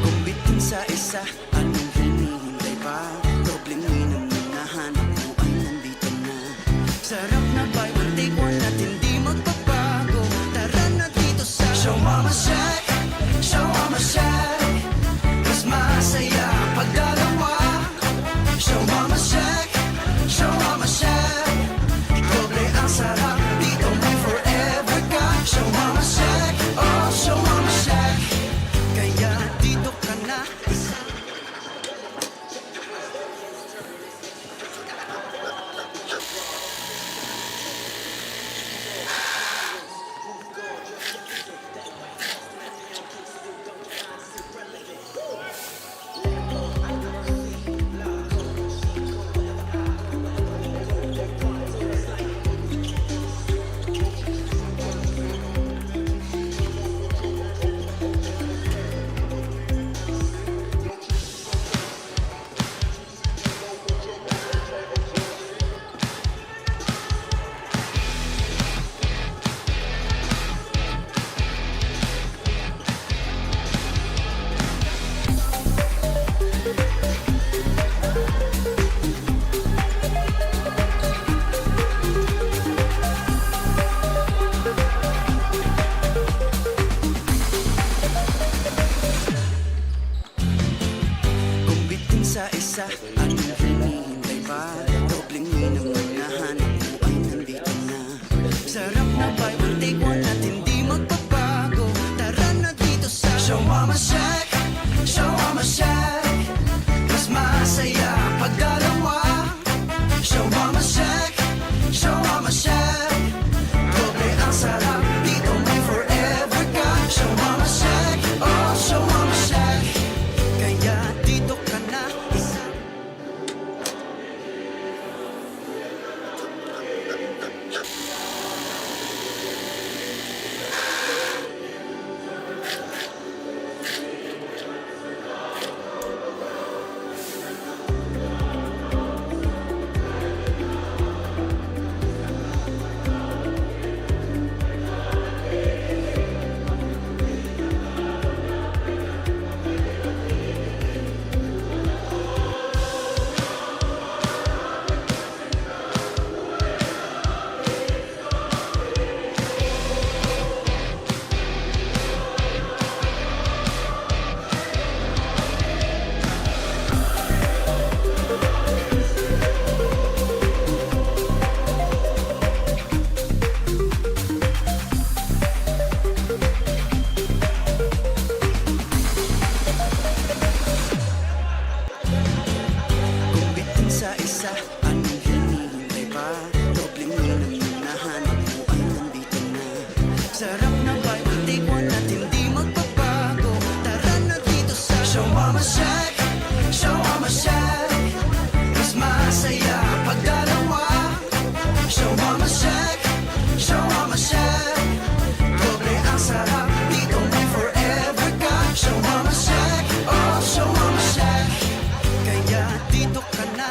Kumbitin sa isa, anong hinihintay pa? Dobling minum na nahanap mo ay nandito na. Sarap na buy one take one at hindi magbabago. Tara na dito sa Show Mama Shack, Show Mama Shack. Mas masaya pag dalawa. Show Mama Shack, Show Mama Shack. Doble ang sarap, dito may forever ka. Show Mama Shack, oh Show Mama Shack. Kaya dito ka na. Sa isa, anong hinihintay pa? Dobling minum na nahanap mo ay nandito na. Sarap na buy one take one at hindi magbabago. Tara na dito sa Show Mama Shack, Show Mama Shack. Mas masaya pag dalawa. Show Mama Shack, Show Mama Shack. Doble ang sarap, dito may forever ka. Show Mama Shack, oh Show Mama Shack. Kaya dito ka na. Sa isa, anong hinihintay pa? Dobling minum na nahanap mo ay nandito na. Sarap na buy one take one at hindi magbabago. Tara na dito sa Show Mama Shack, Show Mama Shack. Mas masaya pag dalawa. Show Mama Shack, Show Mama Shack. Doble ang sarap, dito may forever ka. Show Mama Shack, oh Show Mama Shack. Kaya dito ka na.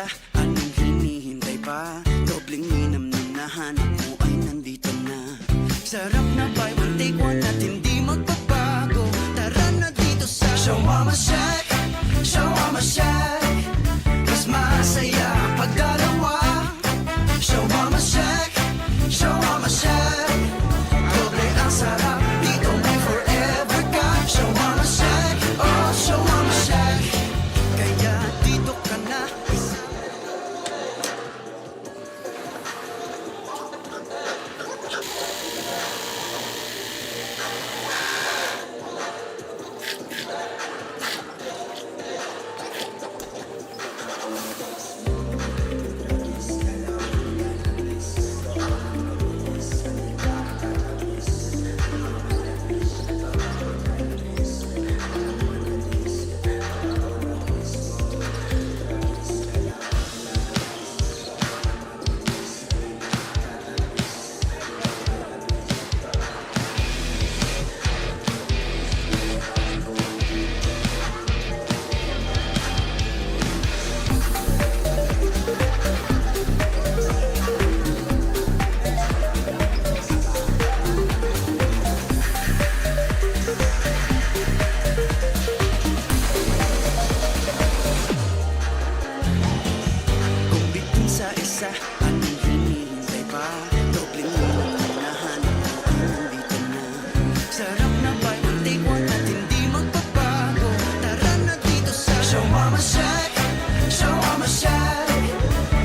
isa, anong hinihintay pa? Dobling minam na nahanap mo ay nandito na. Sarap na buy one take one at hindi magbabago. Tara na dito sa Show Mama Shack, Show Mama Shack. Mas masaya pag dalawa. Show Mama Shack, Show Mama Shack. Doble ang sarap, dito may forever ka. Show Mama Shack, oh Show Mama Shack. Kaya dito ka na. Anong hinihintay pa? Dobling minam na nahanap mo ay nandito na. Sarap na buy one take one at hindi magbabago. Tara na dito sa Show Mama Shack, Show Mama Shack.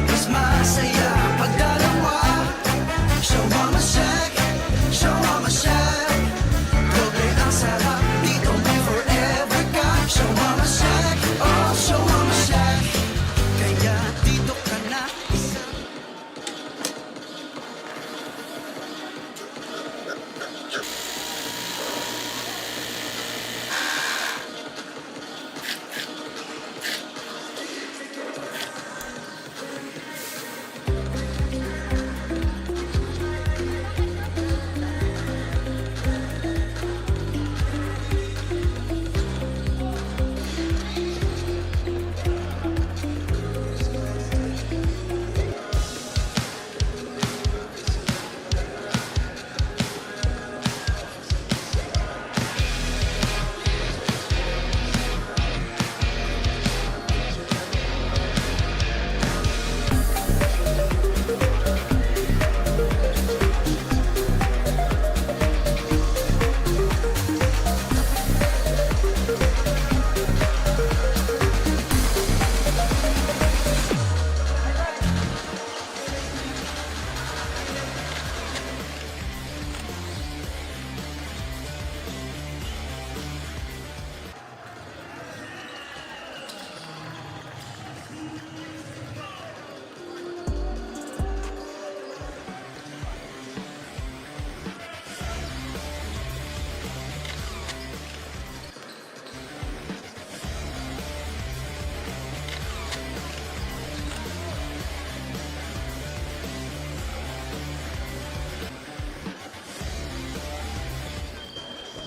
Mas masaya pag dalawa. Show Mama Shack, Show Mama Shack. Doble ang sarap, dito may forever ka. Show Mama Shack, oh Show Mama Shack. Kaya dito ka na.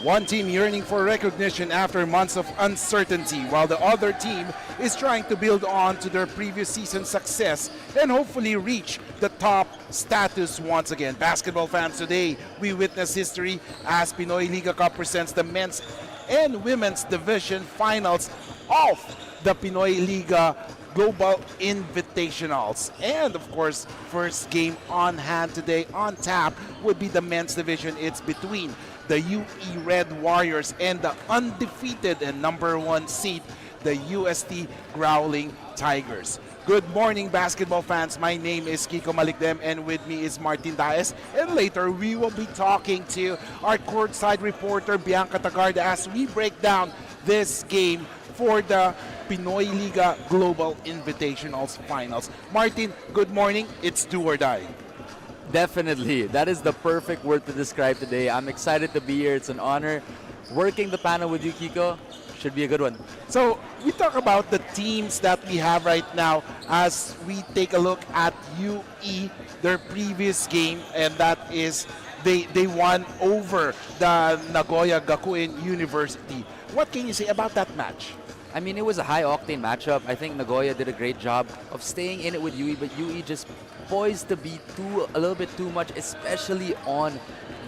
One team yearning for recognition after months of uncertainty, while the other team is trying to build on to their previous season success and hopefully reach the top status once again. Basketball fans, today we witness history as Pinoyliga Cup presents the men's and women's division finals of the Pinoyliga Global Invitationals. And of course, first game on hand today on tap would be the men's division. It's between the UE Red Warriors and the undefeated and #1 seed, the UST Growling Tigers. Good morning, basketball fans. My name is Kiko Malikdem, and with me is Martin Daes. And later, we will be talking to our courtside reporter, Bianca Tagarda, as we break down this game for the Pinoyliga Global Invitationals Finals. Martin, good morning. It's do or die. Definitely. That is the perfect word to describe today. I'm excited to be here. It's an honor. Working the panel with you, Kiko, should be a good one. So we talk about the teams that we have right now as we take a look at UE, their previous game, and that is they won over the Nagoya Gakuen University. What can you say about that match? I mean, it was a high-octane matchup. I think Nagoya did a great job of staying in it with UE, but UE just poised to be a little bit too much, especially on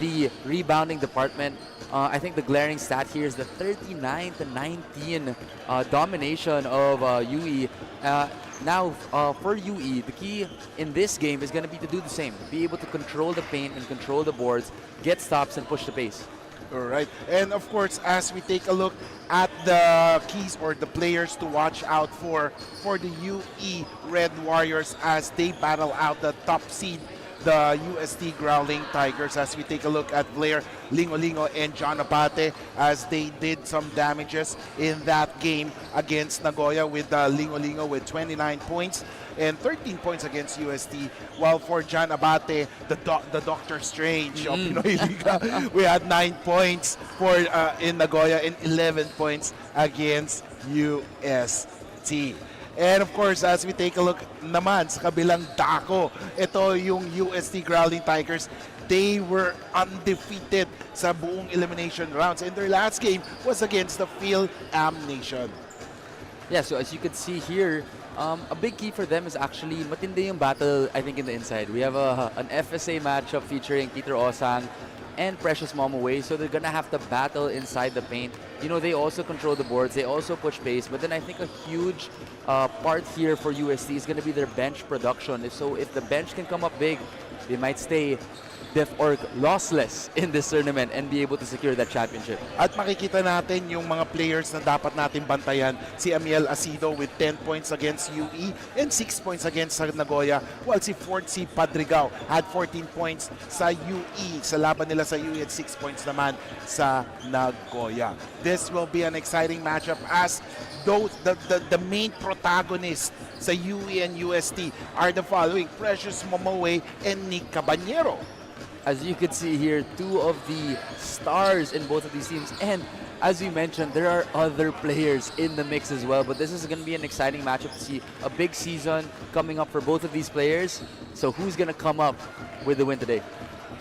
the rebounding department. I think the glaring stat here is the 39-19 domination of UE. Now, for UE, the key in this game is going to be to do the same. Be able to control the paint and control the boards, get stops, and push the pace. All right. And of course, as we take a look at the keys or the players to watch out for the UE Red Warriors as they battle out the top seed, the UST Growling Tigers, as we take a look at Blair, Lingo and John Abate as they did some damages in that game against Nagoya with Lingo with 29 points and 13 points against UST. While for John Abate, the Doctor Strange of Pinoyliga, we had 9 points for in Nagoya and 11 points against UST. And of course, as we take a look naman sa kabilang dako, ito yung UST Growling Tigers. They were undefeated sa buong elimination rounds, and their last game was against the Phil Am Nation. Yeah, so as you can see here, a big key for them is actually matindi yung battle, I think, in the inside. We have an FSA matchup featuring Peter Osang and Precious Momaway, so they're gonna have to battle inside the paint. You know, they also control the boards, they also push pace, but then I think a huge part here for UST is gonna be their bench production. So if the bench can come up big, they might stay lossless in this tournament and be able to secure that championship. At makikita natin yung mga players na dapat natin bantayan. Si Amiel Asido with 10 points against UE and 6 points against Nagoya. While si Fortsy Padrigao had 14 points sa UE. Sa laban nila sa UE at 6 points naman sa Nagoya. This will be an exciting matchup as the main protagonists sa UE and UST are the following: Precious Momaway and Nick Caballero. As you can see here, two of the stars in both of these teams. And as we mentioned, there are other players in the mix as well. But this is going to be an exciting matchup to see. A big season coming up for both of these players. So who's going to come up with the win today?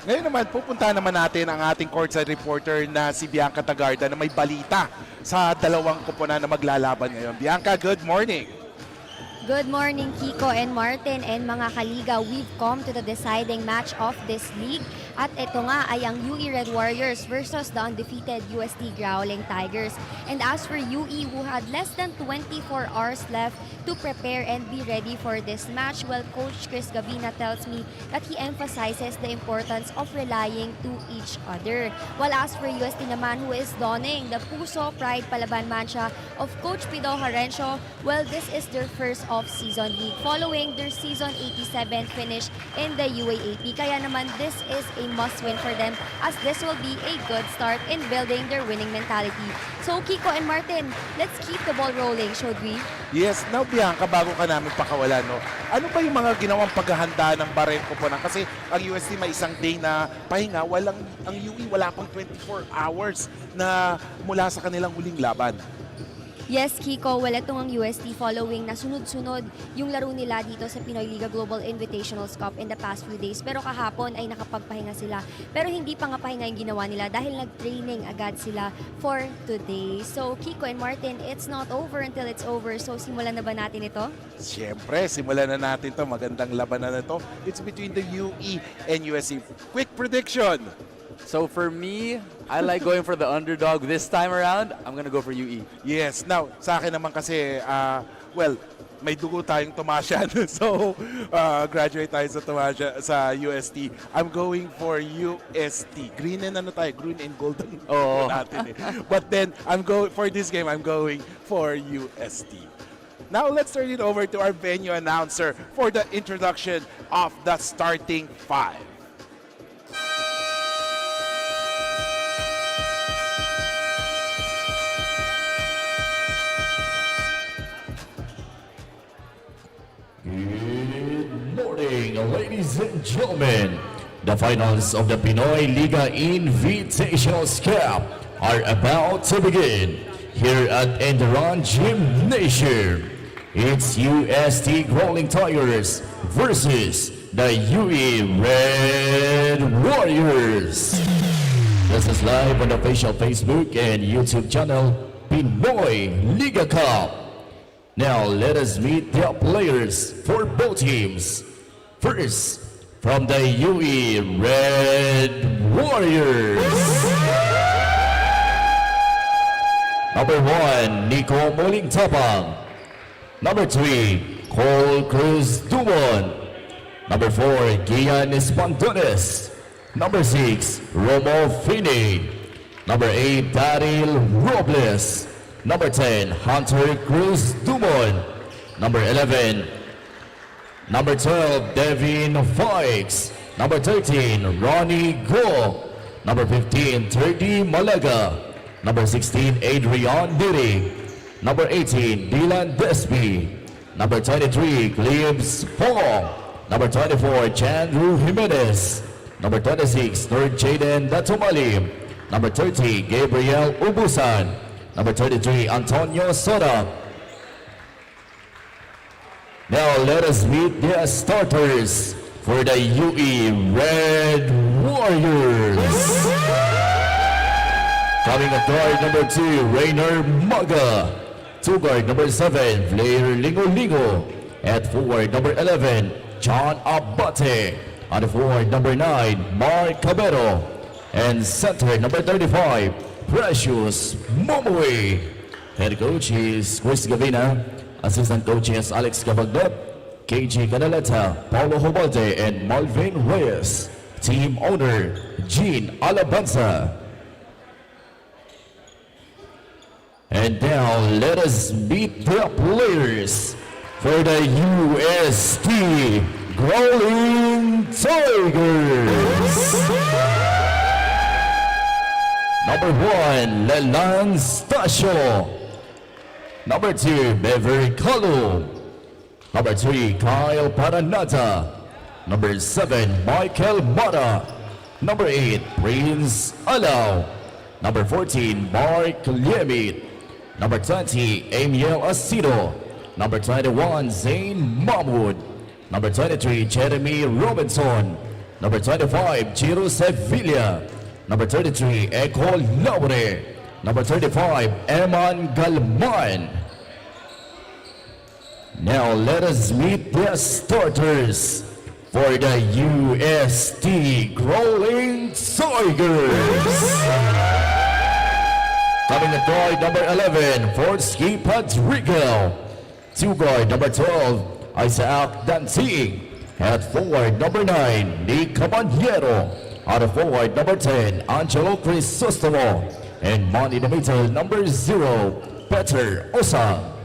Ngayon naman, pupunta naman natin ang ating courtside reporter na si Bianca Tagarda na may balita sa dalawang koponan na maglalaban ngayon. Bianca, good morning! Good morning, Kiko and Martin and mga kaliga. We've come to the deciding match of this league. At ito nga ay ang UE Red Warriors versus the undefeated UST Growling Tigers. And as for UE, who had less than 24 hours left to prepare and be ready for this match, well, Coach Chris Gavina tells me that he emphasizes the importance of relying to each other. While as for UST naman, who is donning the Puso Pride Palaban Mancha of Coach Pido Harencio, well, this is their first off-season league following their season 87 finish in the UAAP. Kaya naman, this is a must-win for them as this will be a good start in building their winning mentality. So, Kiko and Martin, let's keep the ball rolling, should we? Yes, now Bianca, bago ka namin pakawala, no? Ano ba yung mga ginawang paghahanda ng Barren Koponan? Kasi ang UST may isang day na pahinga, ang UE wala pang 24 hours na mula sa kanilang huling laban. Yes, Kiko. Well, ito ang UST following na sunod-sunod yung laro nila dito sa Pinoyliga Global Invitationals Cup in the past few days. Pero kahapon ay nakapagpahinga sila. Pero hindi pa nga pahinga yung ginawa nila dahil nag-training agad sila for today. So, Kiko and Martin, it's not over until it's over. So, simulan na ba natin ito? Siyempre, simulan na natin to. Magandang labanan na to. It's between the UE and UST. Quick prediction! So for me, I like going for the underdog this time around. I'm gonna go for UE. Yes. Now, sa akin naman kasi, well, may dugo tayong Tomasian. So, graduate tayo sa sa UST. I'm going for UST. Green and Green and gold ang natin eh. But then, for this game, I'm going for UST. Now, let's turn it over to our venue announcer for the introduction of the starting five. Good morning, ladies and gentlemen. The finals of the Pinoyliga Invitationals Cup are about to begin here at ENDERUN Gymnasium. It's UST Growling Tigers versus the UE Red Warriors. This is live on the official Facebook and YouTube channel Pinoyliga Cup. Now let us meet the players for both teams. First, from the UE Red Warriors. Number 1, Nico Moling Tapang. Number 3, Cole Cruz Dumon. Number 4, Gian Espantones. Number 6, Romo Fini. Number 8, Daryl Robles. Number 10, Hunter Cruz Dumon. Number 11, number 12, Devin Fikes. Number 13, Ronnie Go. Number 15, 30 Malaga. Number 16, Adrian Diri. Number 18, Dylan Despi. Number 23, Clips Pong. Number 24, Chandru Jimenez. Number 26, third Jaden Datumali. Number 30, Gabriel Ubusan. Number 33, Antonio Soda. Now let us meet the starters for the UE Red Warriors. Coming at guard number 2, Rainer Maga. 2 guard number 7, Flair Lingo. At forward number 11, John Abate. On the forward number 9, Mark Cabero. And center number 35, Precious Momoe. Head coach is Chris Gavina. Assistant coaches Alex Cabagnot, KG Canaleta, Paulo Hobalde, and Malvin Reyes. Team owner, Gene Alabanza. And now let us meet the players for the UST Growling Tigers. Number 1, Leland Stasio. Number 2, Beverly Kalu. Number 3, Kyle Paranata. Number 7, Michael Mata. Number 8, Prince Alaw. Number 14, Mark Liemit. Number 20, Amiel Asido. Number 21, Zane Mahmoud. Number 23, Jeremy Robinson. Number 25, Giro Sevilla. Number 33, Eko Laure. Number 35, Eman Galman. Now let us meet the starters for the UST Growling Tigers. Coming at guard number 11, Forsky Padrigo. 2 guard number 12, Isaac Danzig. At forward number 9, Nick Caballero. Out of forward number 10, Angelo Crisostomo. And man in the middle, number 0, Peter Osa.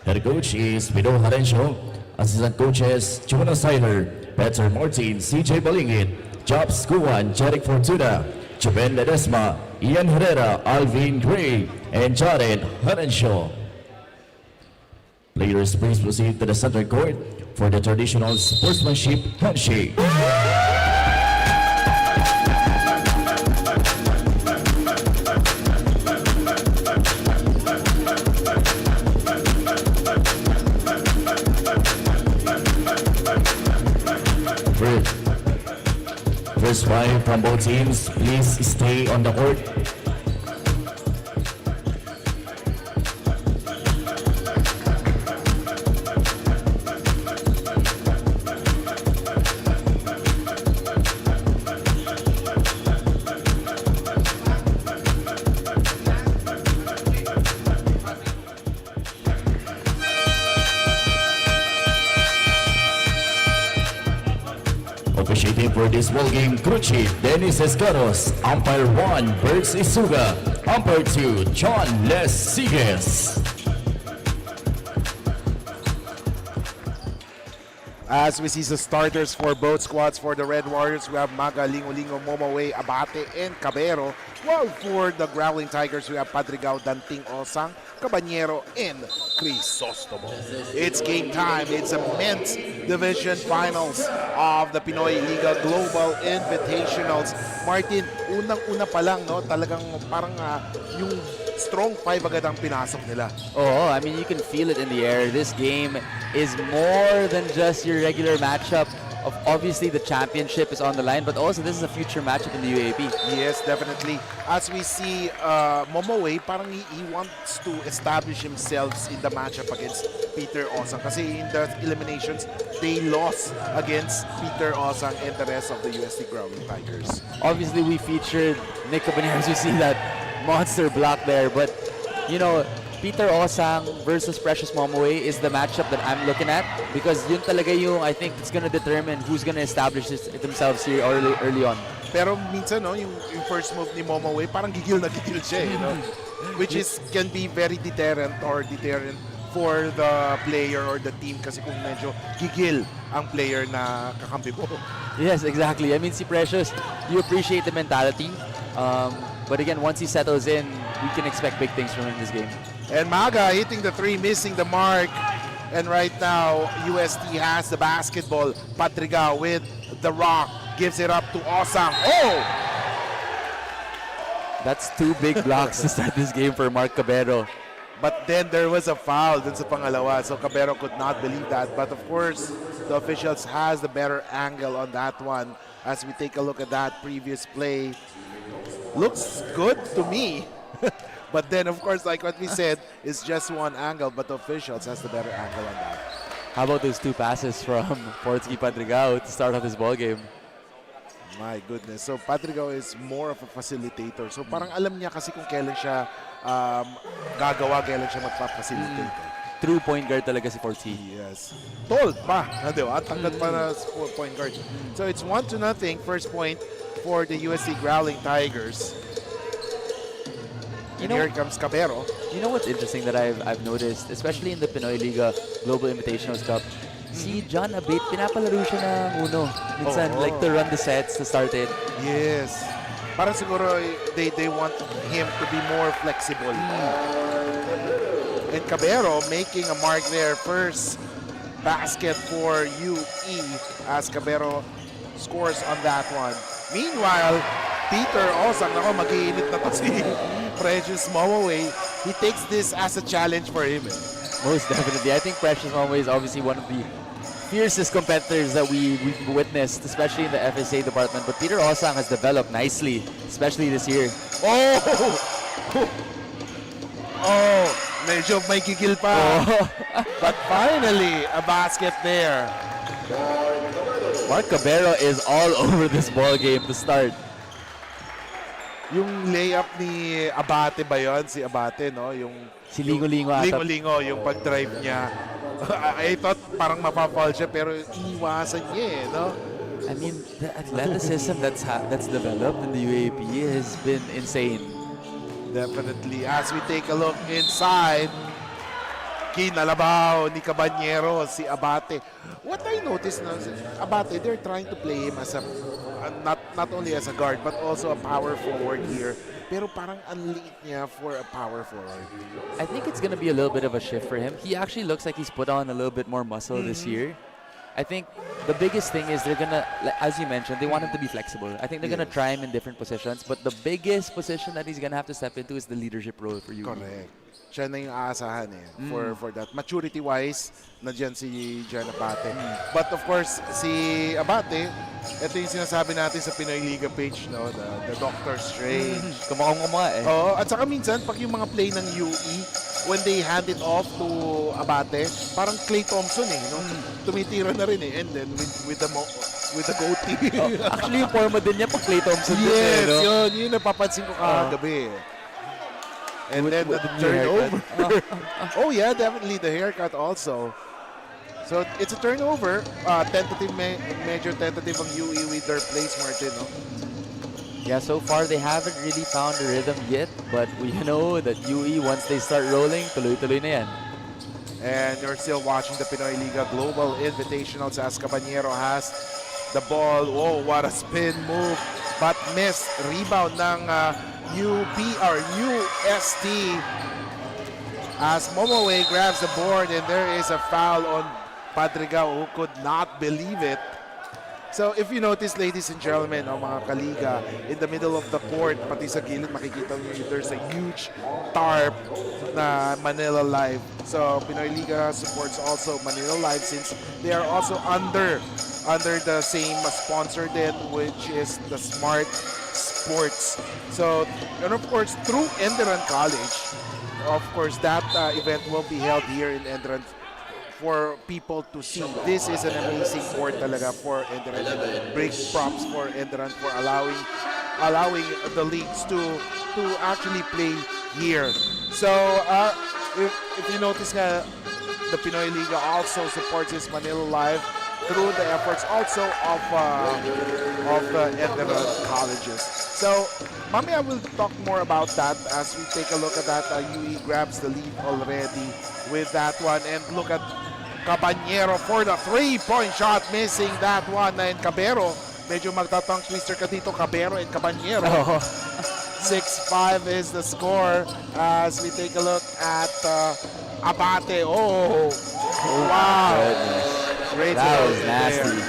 Head coach is Pino Harencio. Assistant coaches, Jonas Seiler, Peter Martin, CJ Balingit, Jobs Kuwan, Jeric Fortuna, Chuben Ledesma, Ian Herrera, Alvin Gray, and Jared Harencio. Players, please proceed to the center court for the traditional sportsmanship handshake. First 5 from both teams, please stay on the court. Officiating for this ball game, crew chief Dennis Escaros, umpire 1, Berks Isuga, umpire 2, John Les Sigues. As we see the starters for both squads, for the Red Warriors, we have Maga, Lingo, Momoe, Abate, and Cabero. While for the Growling Tigers, we have Padrigao, Danting, Osang, Caballero, and Crisostomo. It's game time. It's a men's division finals of the Pinoyliga Global Invitationals. Martin, unang-una pa lang, no, talagang parang yung strong 5 agad ang pinasok nila. Oh, I mean, you can feel it in the air. This game is more than just your regular matchup obviously the championship is on the line, but also this is a future matchup in the UAP. Yes, definitely. As we see, Momoway, parang he wants to establish himself in the matchup against Peter Osang. Kasi in the eliminations, they lost against Peter Osang and the rest of the UST Growling Tigers. Obviously, we featured Nick Cabanero. You see that monster block there, but you know, Peter Osang versus Precious Momoway is the matchup that I'm looking at because yun talaga yung I think it's gonna determine who's gonna establish themselves here early on. Pero minsan, no, yung first move ni Momoway, parang gigil na gigil siya, you know? Which is can be very deterrent for the player or the team kasi kung medyo gigil ang player na kakampi mo. Yes, exactly. I mean, si Precious, you appreciate the mentality, but again, once he settles in, we can expect big things from him in this game. And Maga hitting the three, missing the mark. And right now, UST has the basketball. Patriga with the rock, gives it up to Osang. Oh! That's two big blocks to start this game for Mark Cabero. But then there was a foul dun sa pangalawa. So Cabero could not believe that. But of course, the officials has the better angle on that one. As we take a look at that previous play. Looks good to me. But then, of course, like what we said, it's just one angle, but the officials has the better angle on that. How about those two passes from Fortsky Patrigao to start off this ball game? My goodness. So Patrigao is more of a facilitator. So parang alam niya kasi kung kailan siya gagawa, kailan siya magpa-facilitate. True point guard talaga si Fortsky. Yes. Told pa. Di ba? Tanggat pa na point guard. So it's 1-0. First point for the USC Growling Tigers. And here comes Cabero. You know what's interesting that I've noticed, especially in the Pinoyliga Global Invitationals Cup, si John Abate, pinapalaro siya ng uno. Minsan, like to run the sets, to start it. Yes. Parang siguro they want him to be more flexible. And Cabero making a mark there. First basket for UE as Cabero scores on that one. Meanwhile, Peter Osang, nako, mag-iinit na to si Precious Momoway. He takes this as a challenge for him. Most definitely. I think Precious Momoway is obviously one of the fiercest competitors that we've witnessed, especially in the FSA department. But Peter Osang has developed nicely, especially this year. Oh! Oh! Medyo may gigil pa. But finally, a basket there. Mark Cabero is all over this ball game to start. Yung layup ni Abate ba yun? Si Abate, no? Yung Si Lingo-Lingo ata. Lingo-Lingo, yung pag-drive niya. I thought parang mapapal siya, pero iniwasan niya eh, no? I mean, the athleticism that's developed in the UAP has been insane. Definitely. As we take a look inside, kinalabaw ni Cabanero si Abate. What I noticed now, Abate, they're trying to play him as a not only as a guard but also a power forward here. Pero parang unliit niya for a power forward. I think it's gonna be a little bit of a shift for him. He actually looks like he's put on a little bit more muscle this year. I think the biggest thing is they're gonna, as you mentioned, they want him to be flexible. I think they're gonna try him in different positions, but the biggest position that he's gonna have to step into is the leadership role for you. Correct. Siya na yung aasahan eh for that. Maturity-wise, nandiyan si John Abate. But of course, si Abate, ito yung sinasabi natin sa Pinoy Liga page, no? The Doctor Strange. Kumakong eh. Oo, at saka minsan, pag yung mga play ng UE, when they hand it off to Abate, parang Klay Thompson eh, no? Tumitira na rin eh. And then with the goatee. Actually, yung forma din niya pag Klay Thompson. Yes, din, no? yun napapansin ko kagabi eh. And then the turnover. Oh yeah, definitely the haircut also. So it's a turnover. Tentative, major tentative ang UE with their place, Martin. No? Yeah, so far they haven't really found a rhythm yet, but we know that UE, once they start rolling, tuloy-tuloy na yan. And you're still watching the Pinoyliga Global Invitationals as Cabanero has the ball. Oh, what a spin move. But missed. Rebound ng UP or UST as Momoway grabs the board and there is a foul on Patrigao who could not believe it. So if you notice, ladies and gentlemen, mga kaliga, in the middle of the court, pati sa gilid, makikita nyo there's a huge tarp na Manila Live. So Pinoyliga supports also Manila Live since they are also under the same sponsor din, which is the Smart Sports. So, and of course, through ENDERUN College, of course, that event will be held here in ENDERUN for people to see. This is an amazing court talaga for ENDERUN. Big props for ENDERUN for allowing the leagues to actually play here. So if you notice nga, the Pinoyliga also supports this Manila Live through the efforts also of ENDERUN colleges. So Mami, I will talk more about that as we take a look at that. UE grabs the lead already with that one, and look at Caballero for the 3-point shot, missing that one. And Cabero, medyo magtatong twister ka dito, Cabero and Caballero. 6-5 is the score as we take a look at Abate. Oh, wow. Great That was there. nasty.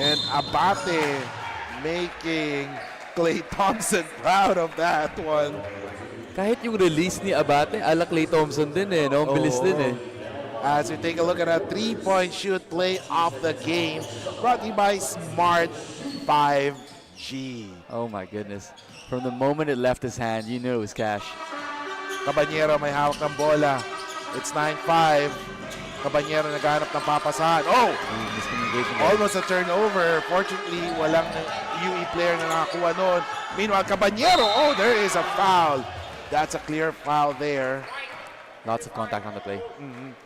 And Abate making Klay Thompson proud of that one. Kahit yung release ni Abate, ala Klay Thompson din eh, no? Ang bilis din eh. As we take a look at a 3-point shoot play of the game, brought to you by Smart 5G. Oh my goodness. From the moment it left his hand, you knew it was cash. Caballero may hawak ng bola. It's 9-5. Caballero naghanap ng papasahan. Oh! Miscommunication there. Almost a turnover. Fortunately, walang UE player na nakakuha noon. Meanwhile, Caballero, oh, there is a foul. That's a clear foul there. Lots of contact on the play.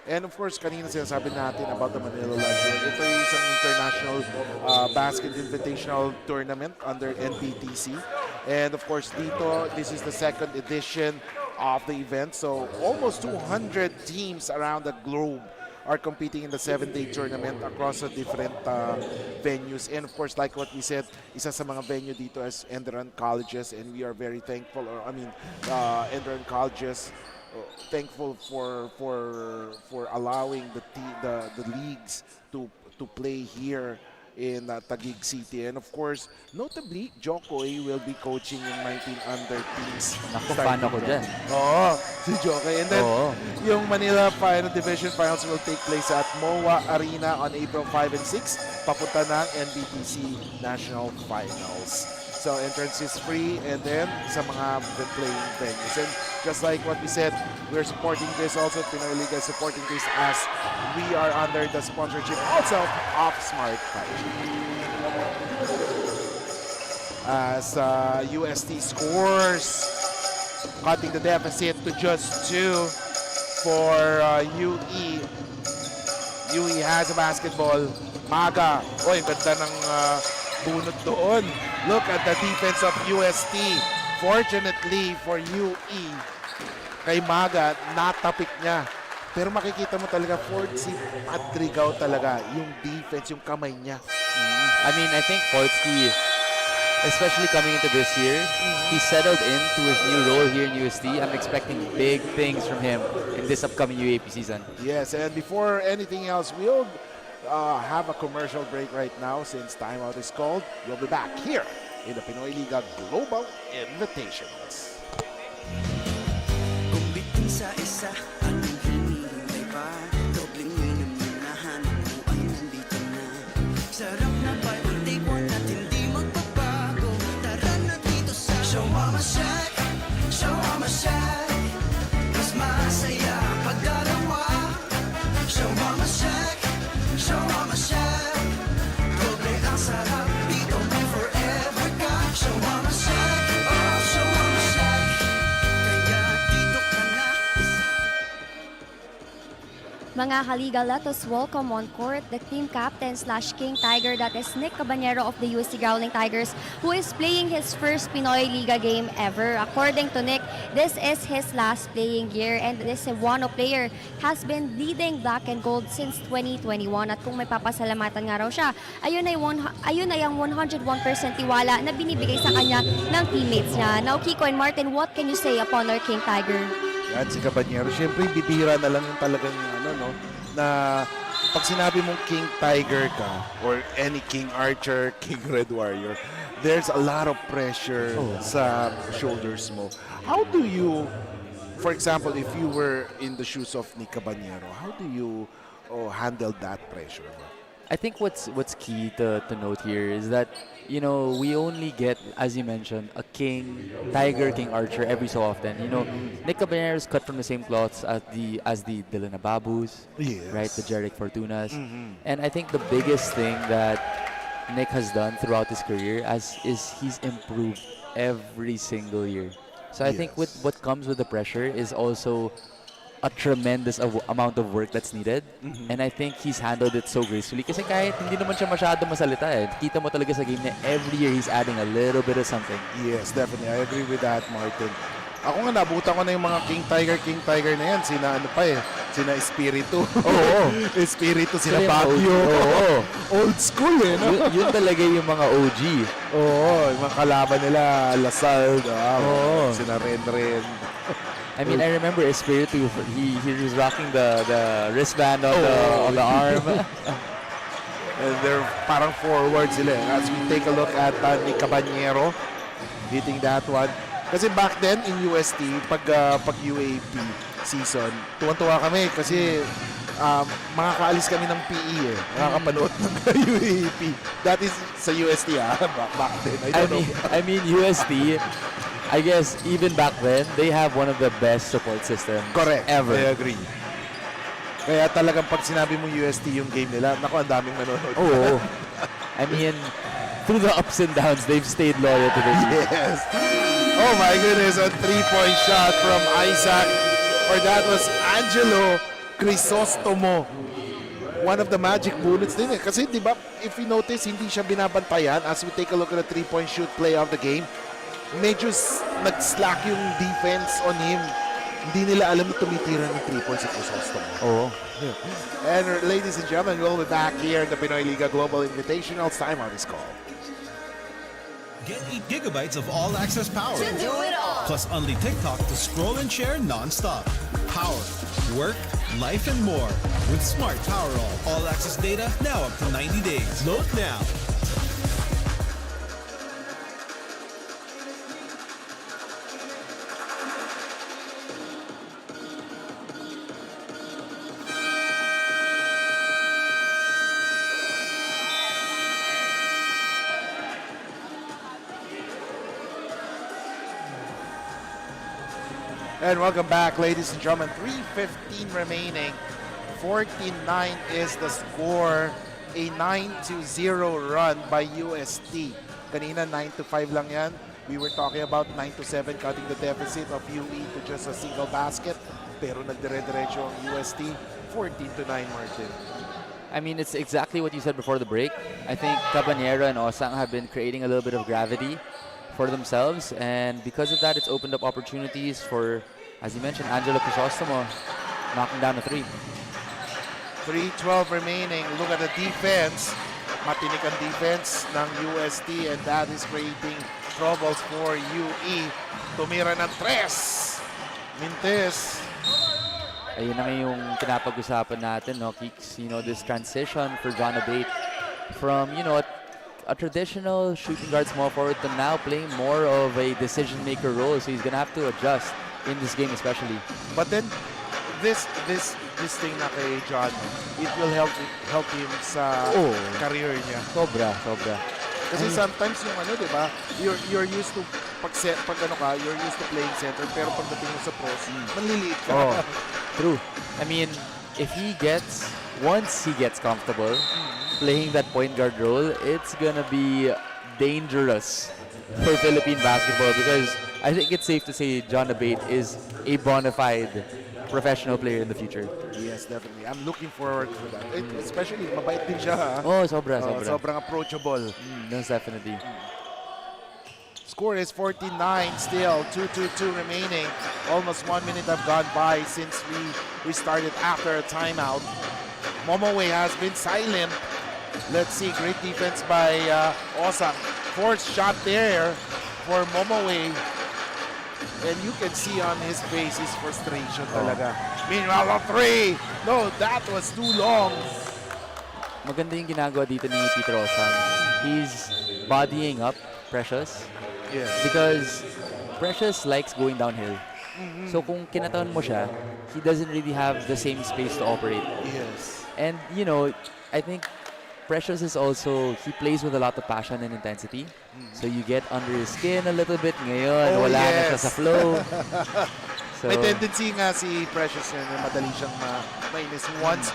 And of course, kanina sinasabi natin about the Manila Live. Ito yung isang international basket invitational tournament under NBTC. And of course, dito, this is the second edition of the event. So almost 200 teams around the globe are competing in the 7-day tournament across the different venues. And of course, like what we said, isa sa mga venue dito is ENDERUN Colleges, and we are very thankful, ENDERUN Colleges, thankful for allowing the leagues to play here in Taguig City. And of course, notably, Jokoy will be coaching in 19 under teams. Naku, fan ako dyan. Oo, si Jokoy. And then, Oo. yung Manila Final Division Finals will take place at MOA Arena on April 5 and 6, papunta ng NBTC National Finals. So entrance is free, and then sa mga playing venues. And just like what we said, we're supporting this also. Pinoyliga is supporting this as we are under the sponsorship also of Smart 5G. As UST scores, cutting the deficit to just 2 for UE. UE has a basketball. Maga. Oy, ganda ng bunot doon. Look at the defense of UST. Fortunately for UE, kay Maga, natapik niya. Pero makikita mo talaga, si Madrigal talaga, yung defense, yung kamay niya. I mean, I think Polsky, especially coming into this year, he settled into his new role here in UST. I'm expecting big things from him in this upcoming UAP season. Yes, and before anything else, we'll have a commercial break right now since timeout is called. We'll be back here in the Pinoyliga Global Invitationals. Kung bitin sa isa, anong hinihintay pa? Dobling minum yung nahanap mo ay nandito na. Sarap na ba'y take one at hindi magbabago? Tara na dito sa Show Mama Shack, Show Mama Shack. Mas masaya pagdarawa. Show Mama Shack, Show Mama Shack. Doble ang sarap dito may forever ka. Show Mama Shack, oh Show Mama Shack. Kaya dito ka na. Mga kaliga, let us welcome on court the team captain / King Tiger, that is Nick Caballero of the UST Growling Tigers, who is playing his first Pinoyliga game ever. According to Nick, this is his last playing year, and this Cebuano player has been leading black and gold since 2021. At kung may papasalamatan nga raw siya, ayun ay ang 101% tiwala na binibigay sa kanya ng teammates niya. Now, Kiko and Martin, what can you say upon our King Tiger? Yan si Caballero. Siyempre, bibira na lang yung talagang na pag sinabi mong King Tiger ka or any King Archer, King Red Warrior, there's a lot of pressure sa shoulders mo. How do you, for example, if you were in the shoes of Nick Caballero, how do you handle that pressure? I think what's key to note here is that, you know, we only get, as you mentioned, a King Tiger, King Archer every so often. You know, Nick Caballero is cut from the same cloths as the Dylan Ababus, Yes. right? The Jerick Fortunas. And I think the biggest thing that Nick has done throughout his career is he's improved every single year. So I think with what comes with the pressure is also a tremendous amount of work that's needed. And I think he's handled it so gracefully. Kasi kahit hindi naman siya masyado masalita eh. Kita mo talaga sa game niya, every year he's adding a little bit of something. Yes, definitely. I agree with that, Martin. Ako nga, nabutan ko na yung mga King Tiger na yan. Sina ano pa eh, sina Espiritu. Oo. Espiritu, sina Sila yung Baguio. Oo. Old school eh, no? Yun talaga yung mga OG. Oo, yung mga kalaban nila, Lasal, Oo. sina Ren. I mean, I remember Espiritu, he was rocking the wristband on the arm. And they're parang forward sila. As we take a look at Nick Caballero hitting that one. Kasi back then in UST, pag UAP season, tuwan-tuwa kami kasi makakaalis kami ng PE eh. Makakapanood ng UAP. That is sa UST back then. I mean UST, I guess even back then, they have one of the best support systems Correct. ever. I agree. Kaya talagang pag sinabi mo UST yung game nila, naku, ang daming nanonood. Oo. I mean, through the ups and downs, they've stayed loyal to this. Yes. Oh my goodness, a three-point shot from Isaac. Or that was Angelo Crisostomo. One of the magic bullets din eh. Kasi di ba, if you notice, hindi siya binabantayan. As we take a look at the three-point shoot play of the game, medyo nag-slack yung defense on him. Hindi nila alam na tumitira ng 3 points sa Crisostomo. Oo. And ladies and gentlemen, we'll be back here in the Pinoyliga Global Invitationals. Timeout is called. Get 8 gigabytes of all-access power. To do it all. Plus only TikTok to scroll and share non-stop. Power, work, life, and more. With Smart Power All-access data now up to 90 days. Load now. And welcome back, ladies and gentlemen. 3:15 remaining. 14-9 is the score. A 9-0 run by UST. Kanina 9-5 lang yan. We were talking about 9-7, cutting the deficit of UE to just a single basket. Pero nagdire-diretso ang UST. 14-9, Martin. I mean, it's exactly what you said before the break. I think Caballero and Osang have been creating a little bit of gravity for themselves, and because of that, it's opened up opportunities for, as you mentioned, Angelo Crisostomo knocking down a three. 3:12 remaining. Look at the defense. Matinik ang defense ng UST, and that is creating troubles for UE. Tumira ng tres. Mintes. Ayun na nga yung pinapag-usapan natin, no, Keeks? You know, this transition for John Abate from, you know, a traditional shooting guard small forward to now playing more of a decision maker role, so he's gonna have to adjust in this game especially. But then this thing na kay John, it will help him sa career niya. Sobra. Kasi sometimes yung ano, 'di ba? You're used to you're used to playing center, pero pagdating mo sa pros, manliliit ka. Oh, true. I mean, once he gets comfortable playing that point guard role, it's gonna be dangerous for Philippine basketball, because I think it's safe to say John Abate is a bona fide professional player in the future. Yes, definitely. I'm looking forward for that. Especially, mabait din siya. Ha? Oh, sobra. Sobrang approachable. That's definitely. Score is 14-9 still. 2:22 remaining. Almost 1 minute have gone by since we started after a timeout. Momowe has been silent. Let's see, great defense by Osang. Forced shot there for Momowe. And you can see on his face his frustration talaga. Meanwhile, a three. No, that was too long. maganda yung ginagawa dito ni Peter Osang. He's bodying up Precious Yes. because Precious likes going downhill. So kung kinatawan mo siya, he doesn't really have the same space to operate. Yes. And you know, I think Precious is also, he plays with a lot of passion and intensity. So you get under his skin a little bit. Ngayon, Oh, wala na siya yes. sa flow. So, May tendency nga si Precious na madali siyang mainis once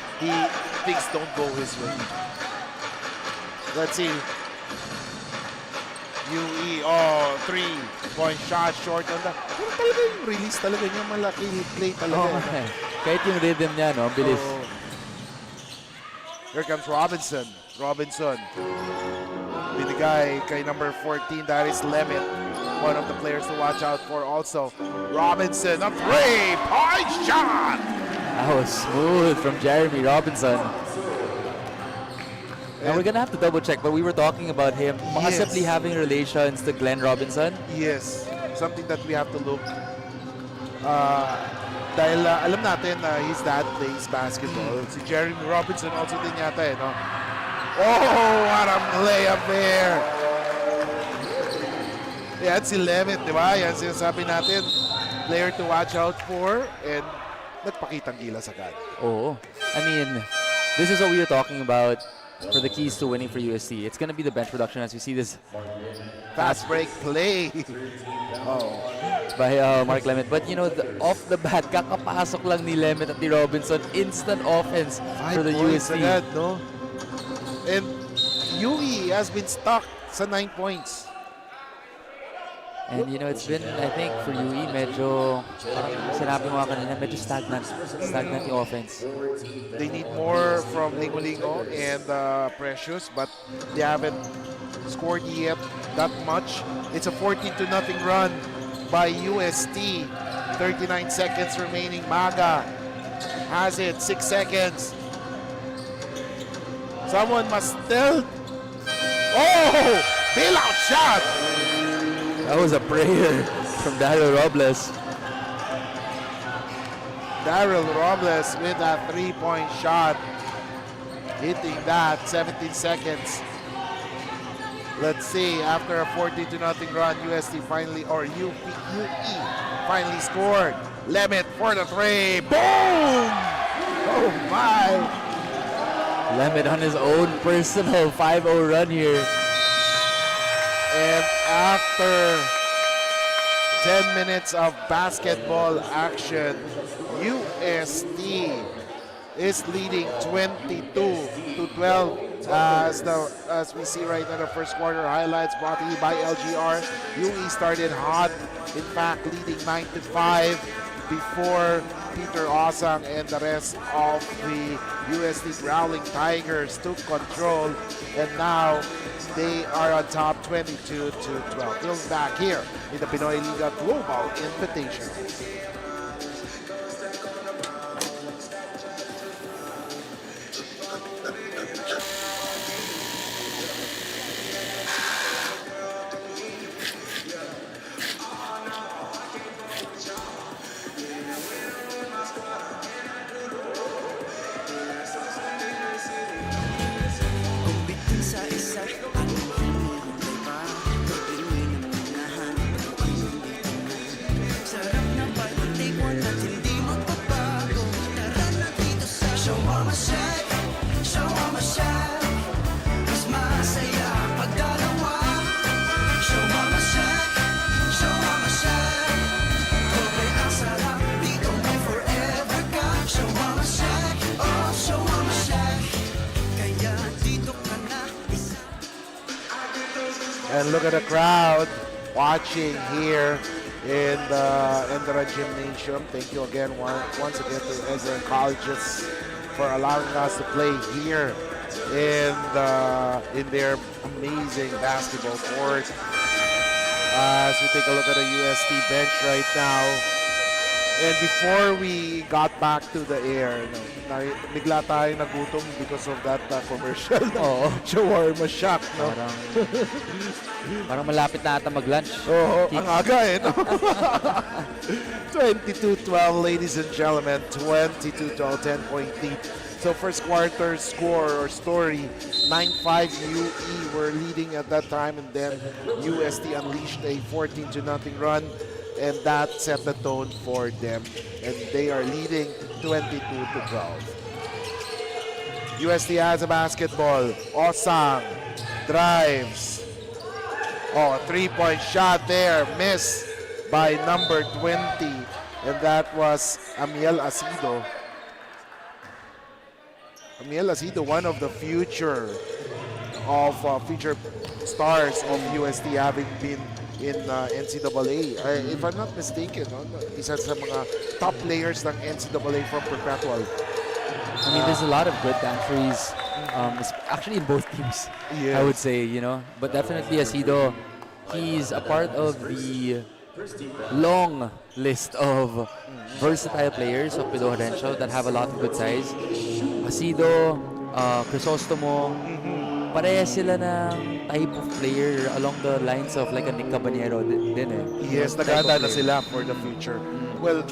things don't go his way. Let's see. UE, 3-point shot short on the... Pero talaga yung release talaga niya, malaki play talaga. oh, kahit yung rhythm niya, no, ang bilis. So, here comes Robinson. Robinson. Binigay kay number 14, that is Lemit. One of the players to watch out for also. Robinson, a 3-point shot! That was smooth from Jeremy Robinson. Now we're gonna have to double check, but we were talking about him possibly Yes. having relations to Glenn Robinson. Yes, something that we have to look. Dahil alam natin na his dad plays basketball. Si Jeremy Robinson also din yata no? Oh, what a layup there! Yan si Levitt, di ba? Yan sinasabi natin. Player to watch out for. And nagpakitang gilas agad. Oh, I mean, this is what we were talking about for the keys to winning for USC. It's gonna be the bench production as we see this Fast break play. by Mark Lemit. But you know, off the bat, kakapasok lang ni Lemit at ni Robinson. Instant offense 5 for the points USC. agad, no? And UE has been stuck sa 9 points. And you know, it's been, I think, for UE, medyo, parang sinabi mo nga kanina, medyo stagnant. Stagnant yung offense. They need more from Lingo and Precious, but they haven't scored yet that much. It's a 14-0 run by UST. 39 seconds remaining. Maga has it. 6 seconds. Someone must still. Oh! Bailout shot! That was a prayer from Daryl Robles. Daryl Robles with a 3-point shot. Hitting that, 17 seconds. Let's see, after a 14-0 run, UST finally, or UE finally scored. Lemit for the 3. Boom! Oh my! Lemit on his own personal 5-0 run here. And after 10 minutes of basketball action, UST is leading 22-12 as we see right now the first quarter highlights brought to you by LGR. UE started hot, in fact leading 9-5 before Peter Osang and the rest of the UST Growling Tigers took control, and now they are on top 22-12. Still back here in the Pinoyliga Global Invitationals. Kung bitin sa isa, anong hinihintay pa? Kapiling ng hinahanap mo ay nandito na. Sarap na ba'y take one at hindi magbabago? Tara na dito sa Show Mama Shack, Show Mama Shack. Mas masaya ang pagdalawa. Show Mama Shack, Show Mama Shack. Kobe ang sarap, dito may forever ka. Show Mama Shack, oh Show Mama Shack. Kaya dito ka na isa. And look at the crowd watching here in the ENDERUN Gymnasium. Thank you again once again to ENDERUN Colleges for allowing us to play here in their amazing basketball court. As we take a look at the UST bench right now, And before we got back to the air, no, bigla tayo nagutom because of that commercial. Oo. Shawarma shack, no? Parang malapit na ata mag-lunch. Oo, Kicks. ang aga eh, no? 22-12, ladies and gentlemen. 22-12, 10-point lead. So first quarter score or story, 9-5 UE were leading at that time, and then UST unleashed a 14-0 run, and that set the tone for them. And they are leading 22-12. UST has a basketball. Osang drives. Oh, a three-point shot there, missed by number 20, and that was Amiel Asido. Amiel Asido, one of the future stars of UST, having been in NCAA. If I'm not mistaken, no, isa sa mga top players ng NCAA from Perpetual. I mean, there's a lot of good entries, actually in both teams, Yes. I would say, you know. But definitely Asido, he's a part of the long list of versatile players of Pinoyliga that have a lot of good size. Asido, Crisostomo, parehas sila ng type of player along the lines of like a Nick Cabanero din eh. Yes, Type of naganda na player. sila for the future. Well,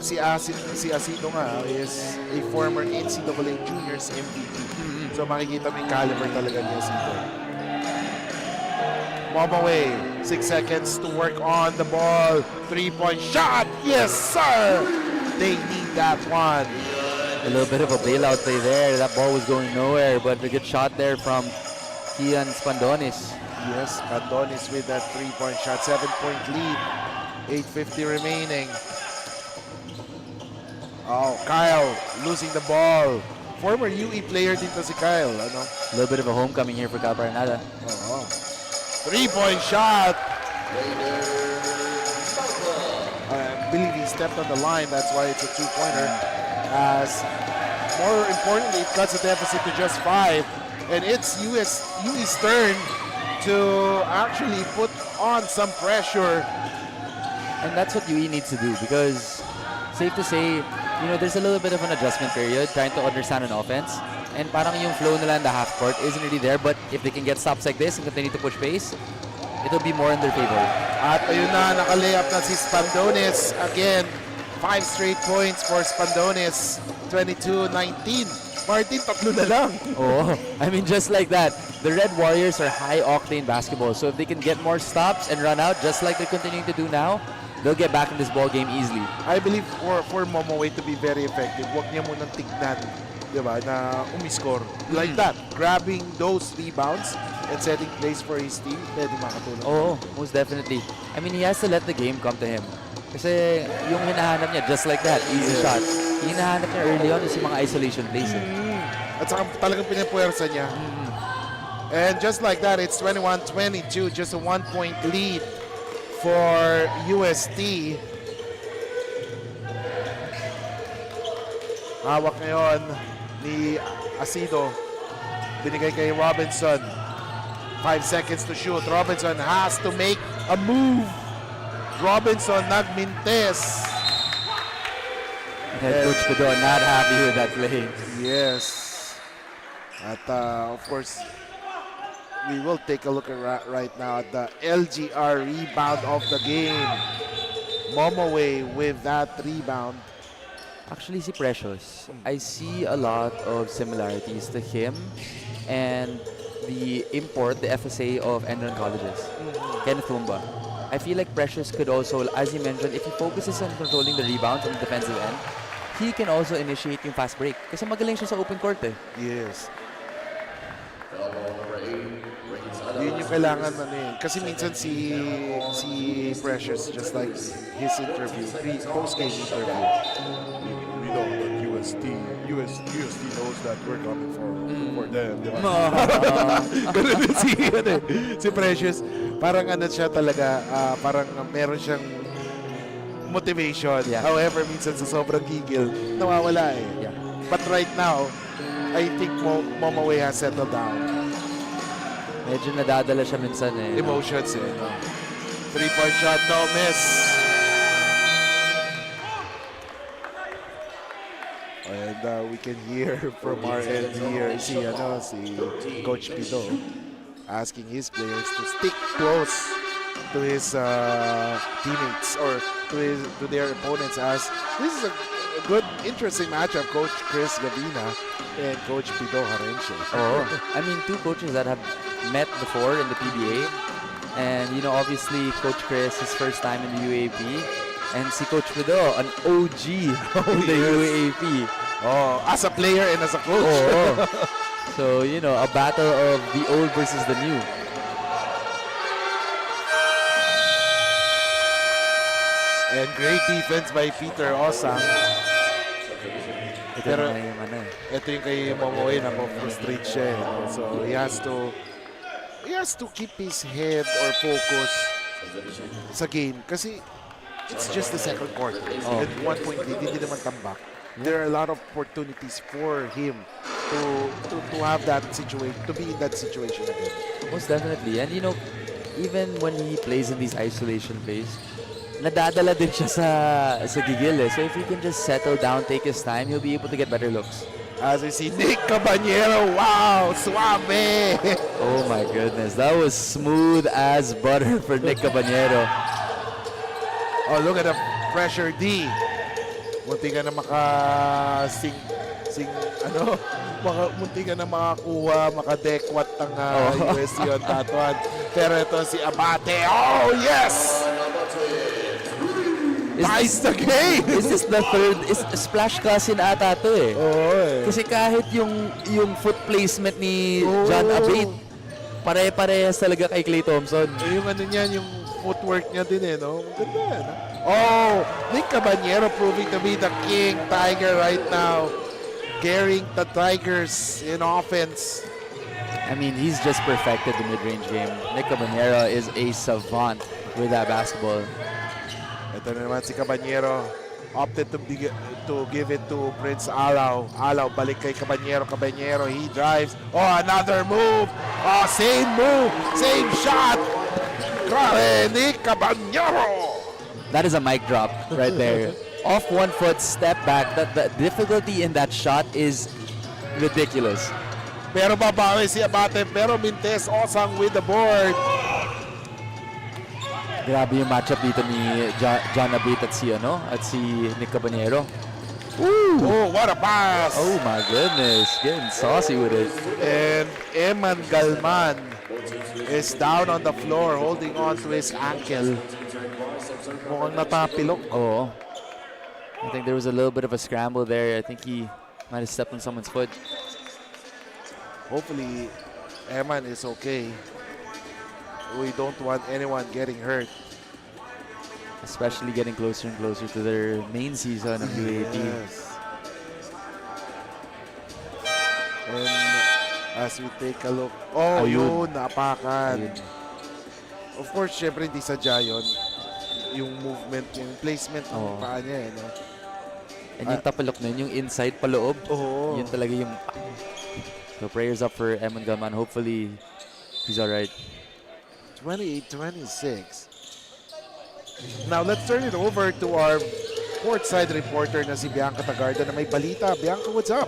si Asido nga is a former NCAA Juniors MVP. So makikita mo yung caliber talaga ni Asido. Momaway, 6 seconds to work on the ball. 3-point shot. Yes, sir. They need that one. A little bit of a bailout play there. That ball was going nowhere, but a good shot there from Kian Spandonis. Yes, Pandonis with that 3-point shot. 7-point lead. 8:50 remaining. Oh, Kyle losing the ball. Former UE player dito si Kyle. Ano? A little bit of a homecoming here for Caparanada. Oo. 3-point shot. I believe he stepped on the line. That's why it's a two-pointer. As more importantly, it cuts the deficit to just 5. And it's UE's turn to actually put on some pressure. And that's what UE needs to do because, safe to say, you know, there's a little bit of an adjustment period trying to understand an offense. And parang yung flow nila in the half court isn't really there, but if they can get stops like this and continue to push pace, it'll be more in their favor. At ayun na, naka-layup na si Spandonis. Again, 5 straight points for Spandonis. 22-19. Martin, tatlo na lang. Oh, I mean, just like that. The Red Warriors are high-octane basketball, so if they can get more stops and run out, just like they're continuing to do now, they'll get back in this ball game easily. I believe for Momoway to be very effective, huwag niya munang tignan, di ba, na umiscore. Like that, grabbing those rebounds and setting plays for his team, pwede makatulong. Oh, most definitely. I mean, he has to let the game come to him. Kasi yung hinahanap niya, just like that, easy shot. Yung hinahanap niya early on is yung mga isolation plays. At saka talagang pinapuwersa niya. And just like that, it's 21-22, just a 1-point lead for UST. Hawak ngayon ni Asido. Binigay kay Robinson. 5 seconds to shoot. Robinson has to make a move. Robinson nagmintes. Head coach Kudo not happy with that play. Yes. At of course, we will take a look at right now at the LGR rebound of the game. Momoway with that rebound. Actually, si Precious, I see a lot of similarities to him and the import, the FSA of Enderun colleges, Kenneth Humba. I feel like Precious could also, as you mentioned, if he focuses on controlling the rebounds on the defensive end, he can also initiate yung fast break. Kasi magaling siya sa open court eh. Yes. Yun yung kailangan kasi minsan si Precious, just like his interview, post-game interview, we know that UST knows that we're coming for them. Di ba? Ganun din si Precious. Parang siya talaga, parang meron siyang motivation. Yeah. However, minsan sa sobrang gigil, nawawala eh. Yeah. But right now, I think Momoway has settled down. Medyo nadadala siya minsan eh. Emotions eh. No? 3-point shot, no miss. And we can hear from our end here, si Coach Pido asking his players to stick close to his teammates or to their opponents, as this is a good, interesting matchup. Coach Chris Gavina and Coach Pido Harencio. Oh, I mean, two coaches that have met before in the PBA. And, you know, obviously, Coach Chris, his first time in the UAP. And si Coach Pido, an OG in the UAP. Oh, as a player and as a coach. Oh. So, you know, a battle of the old versus the new. And great defense by Peter Osang. Ito Pero na yung ano eh. ito yung kay Momoy na frustrate siya. So he has to keep his head or focus sa game kasi it's just the second quarter. Oh. At one point, hindi naman tambak. There are a lot of opportunities for him to have that situation, to be in that situation again. Most definitely. And, you know, even when he plays in these isolation plays, nadadala din siya sa gigil eh. So if he can just settle down, take his time, he'll be able to get better looks. As we see Nick Caballero, wow, suave! Oh my goodness, that was smooth as butter for Nick Caballero. Oh, look at the pressure D. Munti ka na munti ka na makakuha, makadekwat ng USC on that one. Pero ito si Abate, oh yes! Ties the game! Is this the third? Splash class ata to eh. Oo eh. Kasi kahit yung foot placement ni John Abate, pare-parehas talaga kay Klay Thompson. Yung ano niyan, yung footwork niya din eh, no? Maganda yan. Oh, Nick Caballero proving to be the king tiger right now. Carrying the Tigers in offense. I mean, he's just perfected the mid-range game. Nick Caballero is a savant with that basketball. Ito na naman si Caballero. Opted to give it to Prince Alaw. Alaw, balik kay Caballero. Caballero, he drives. Oh, another move. Oh, same move. Same shot. Grabe, Nick Caballero. That is a mic drop right there. Off 1 foot, step back. The difficulty in that shot is ridiculous. Pero babawi si Abate. Pero Mintes Osang with the board. Grabe yung matchup dito ni John Abate at si Nick Caballero. Ooh. Oh, what a pass. Oh my goodness, getting saucy with it. And Eman Galman is down on the floor holding on to his ankle. Mukhang natapilok. Oh, I think there was a little bit of a scramble there. I think he might have stepped on someone's foot. Hopefully, Eman is okay. We don't want anyone getting hurt. Especially getting closer and closer to their main season of UAP. Yes. And as we take a look, oh, Ayun. yun, napakan. Ayun. Of course, syempre hindi sadya yun. Yung movement, yung placement ng Oo. paa niya, no? And yung tapalok na yun, yung inside paloob, Oo. yun talaga yung... So prayers up for Eman Galman. Hopefully, he's alright. 28-26. Now, let's turn it over to our courtside reporter na si Bianca Tagarda na may balita. Bianca, what's up?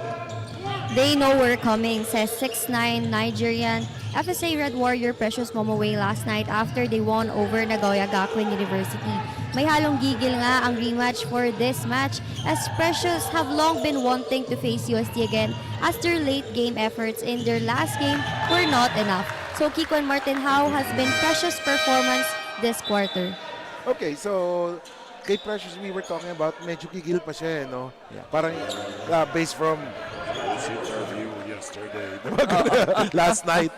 They know we're coming, says 6'9" Nigerian FSA Red Warrior Precious Momoway last night after they won over Nagoya Gakuin University. May halong gigil nga ang rematch for this match as Precious have long been wanting to face UST again as their late game efforts in their last game were not enough. So Kiko and Martin, how has been Precious' performance this quarter? Okay, so kay Precious we were talking about, medyo gigil pa siya, no? Yeah. Parang based from his interview yesterday, last night,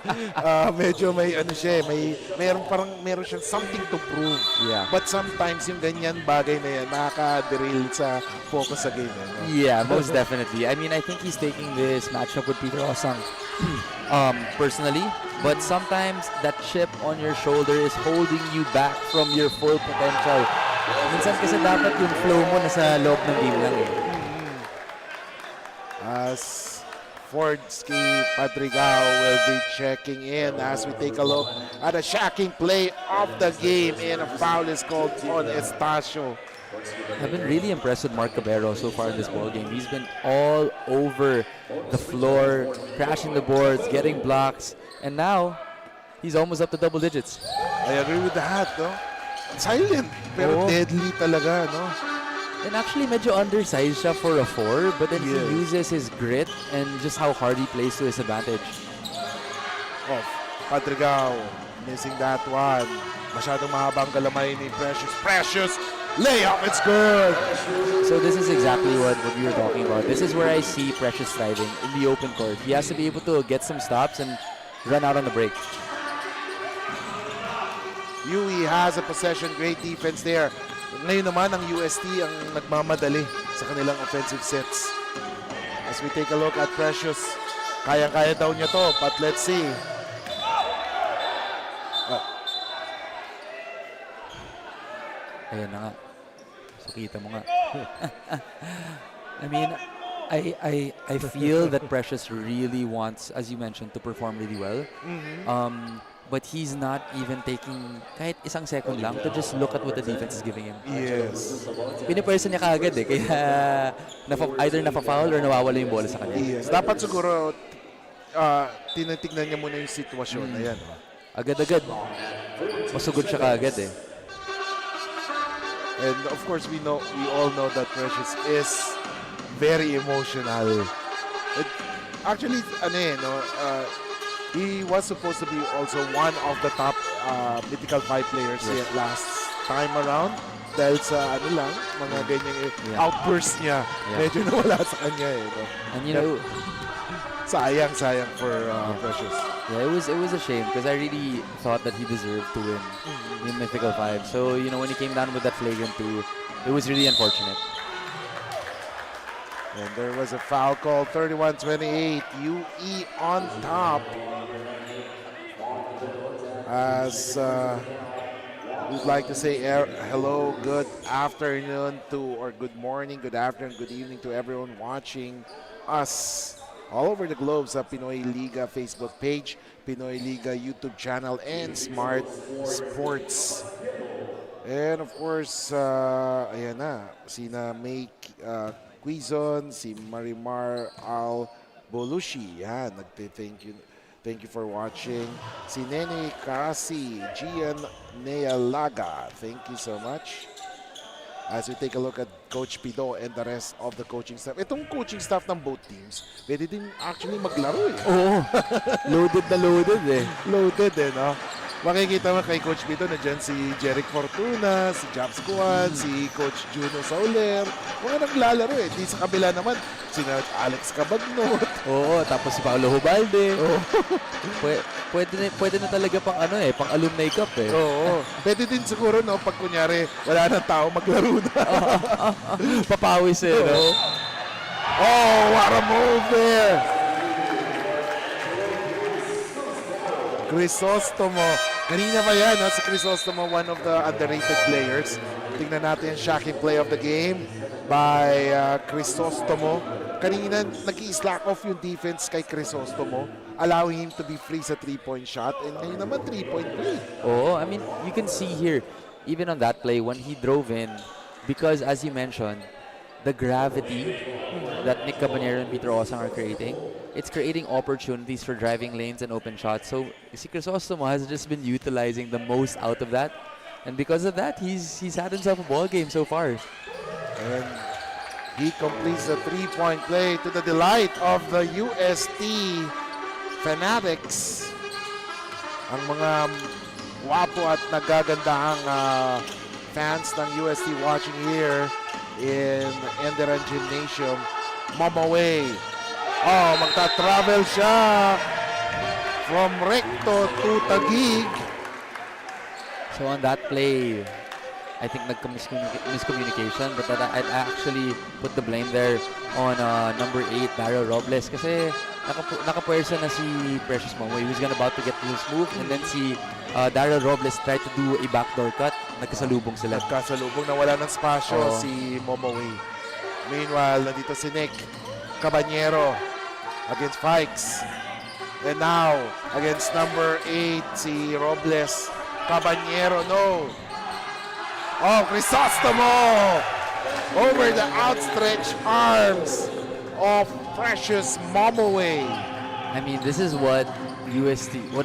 medyo may ano siya, meron siyang something to prove. Yeah. But sometimes yung ganyan bagay na yan, nakaka-derail sa focus sa game. No? Yeah, most definitely. I mean, I think he's taking this matchup with Peter Osang personally, but sometimes that chip on your shoulder is holding you back from your full potential. Minsan kasi dapat yung flow mo nasa loob ng game lang eh. As Fordsky Padrigao will be checking in as we take a look at a shocking play of the game, and a foul is called on Estacio. I've been really impressed with Mark Cabero so far in this ball game. He's been all over the floor, crashing the boards, getting blocks, and now he's almost up to double digits. I agree with that, no? Silent, pero Oo. deadly talaga, no? And actually, medyo undersized siya for a 4, but then Yes. he uses his grit and just how hard he plays to his advantage. Off. Padrigao, missing that one. Masyadong mahabang galamay ni Precious. Precious! Layup, it's good! So this is exactly what we were talking about. This is where I see Precious thriving, in the open court. He has to be able to get some stops and run out on the break. UE has a possession, great defense there. Ngayon naman, ang UST ang nagmamadali sa kanilang offensive sets. As we take a look at Precious, kaya-kaya daw niya to, but let's see. Ayan na nga. So kita mo nga. I mean, I feel that Precious really wants, as you mentioned, to perform really well. But he's not even taking kahit isang second lang to just look at what the defense is giving him. Yes. Pinipwersa niya kaagad eh. Kaya either nafa-foul or nawawala yung bola sa kanya. Yes. Dapat siguro tinitignan niya muna yung sitwasyon. Ayan. Agad-agad. Masugod siya kaagad eh. And of course, we all know that Precious is very emotional. Actually, he was supposed to be also one of the top Mythical 5 players last time around. Dahil sa mga ganyang outburst niya. Medyo nawala sa kanya eh. No? And you know, sayang for Precious. yeah, it was a shame because I really thought that he deserved to win in Mythical 5. So, you know, when he came down with that flagrant 2, it was really unfortunate. And there was a foul call, 31-28, UE on top. As we'd like to say hello, good afternoon or good morning, good afternoon, good evening to everyone watching us all over the globe sa Pinoyliga Facebook page, Pinoyliga YouTube channel, and Smart Sports. And of course, ayan na, sina May Quizon, si Marimar Al-Bolushi. Yan, thank you for watching. Si Nene Kasi, Gian Nealaga, thank you so much. As we take a look at Coach Pido and the rest of the coaching staff. Itong coaching staff ng both teams, pwede din actually maglaro eh. Oo. Loaded eh. Loaded eh, no? Makikita mo kay Coach Pido na dyan si Jeric Fortuna, si Japs Kuan, si Coach Juno Sauler. Mga naglalaro eh. Di sa kabila naman, sina Alex Cabagnot. Oo, tapos si Paolo Hubalde. Oo. Pwede na talaga pang pang alumni cup eh. Oo. Pwede din siguro, no, pag kunyari wala nang tao, maglaro na. Papawis eh, no? Oh, what a move there! Crisostomo. Kanina pa yan, no? Si Crisostomo, one of the underrated players. Tingnan natin yung shocking play of the game by Crisostomo. Kanina, nag-i-slack off yung defense kay Crisostomo, allowing him to be free sa 3-point shot. And ngayon naman, 3-point play. Oh, I mean, you can see here, even on that play, when he drove in, because as you mentioned, the gravity that Nick Cabanero and Peter Osang are creating, it's creating opportunities for driving lanes and open shots. So, si Crisostomo has just been utilizing the most out of that. And because of that, he's had himself a ball game so far. And he completes the 3-point play to the delight of the UST fanatics. Ang mga wapo at nagagandahang fans ng UST watching here in ENDERUN Gymnasium. Mamaway. Oh, magta-travel siya from Recto to Taguig. So on that play, I think miscommunication, but that I'd actually put the blame there on number 8, Daryl Robles, kasi nakapwersa na si Precious Momo. He was about to get to his move, and then si Daryl Robles tried to do a backdoor cut. Nagkasalubong sila. Nagkasalubong, nawala ng spasyo si Momoway. Meanwhile, nandito si Nick Cabanero against Fikes. And now, against number 8, si Robles. Cabanero, no. Oh, Crisostomo over the outstretched arms of Precious Momoway. I mean, this is what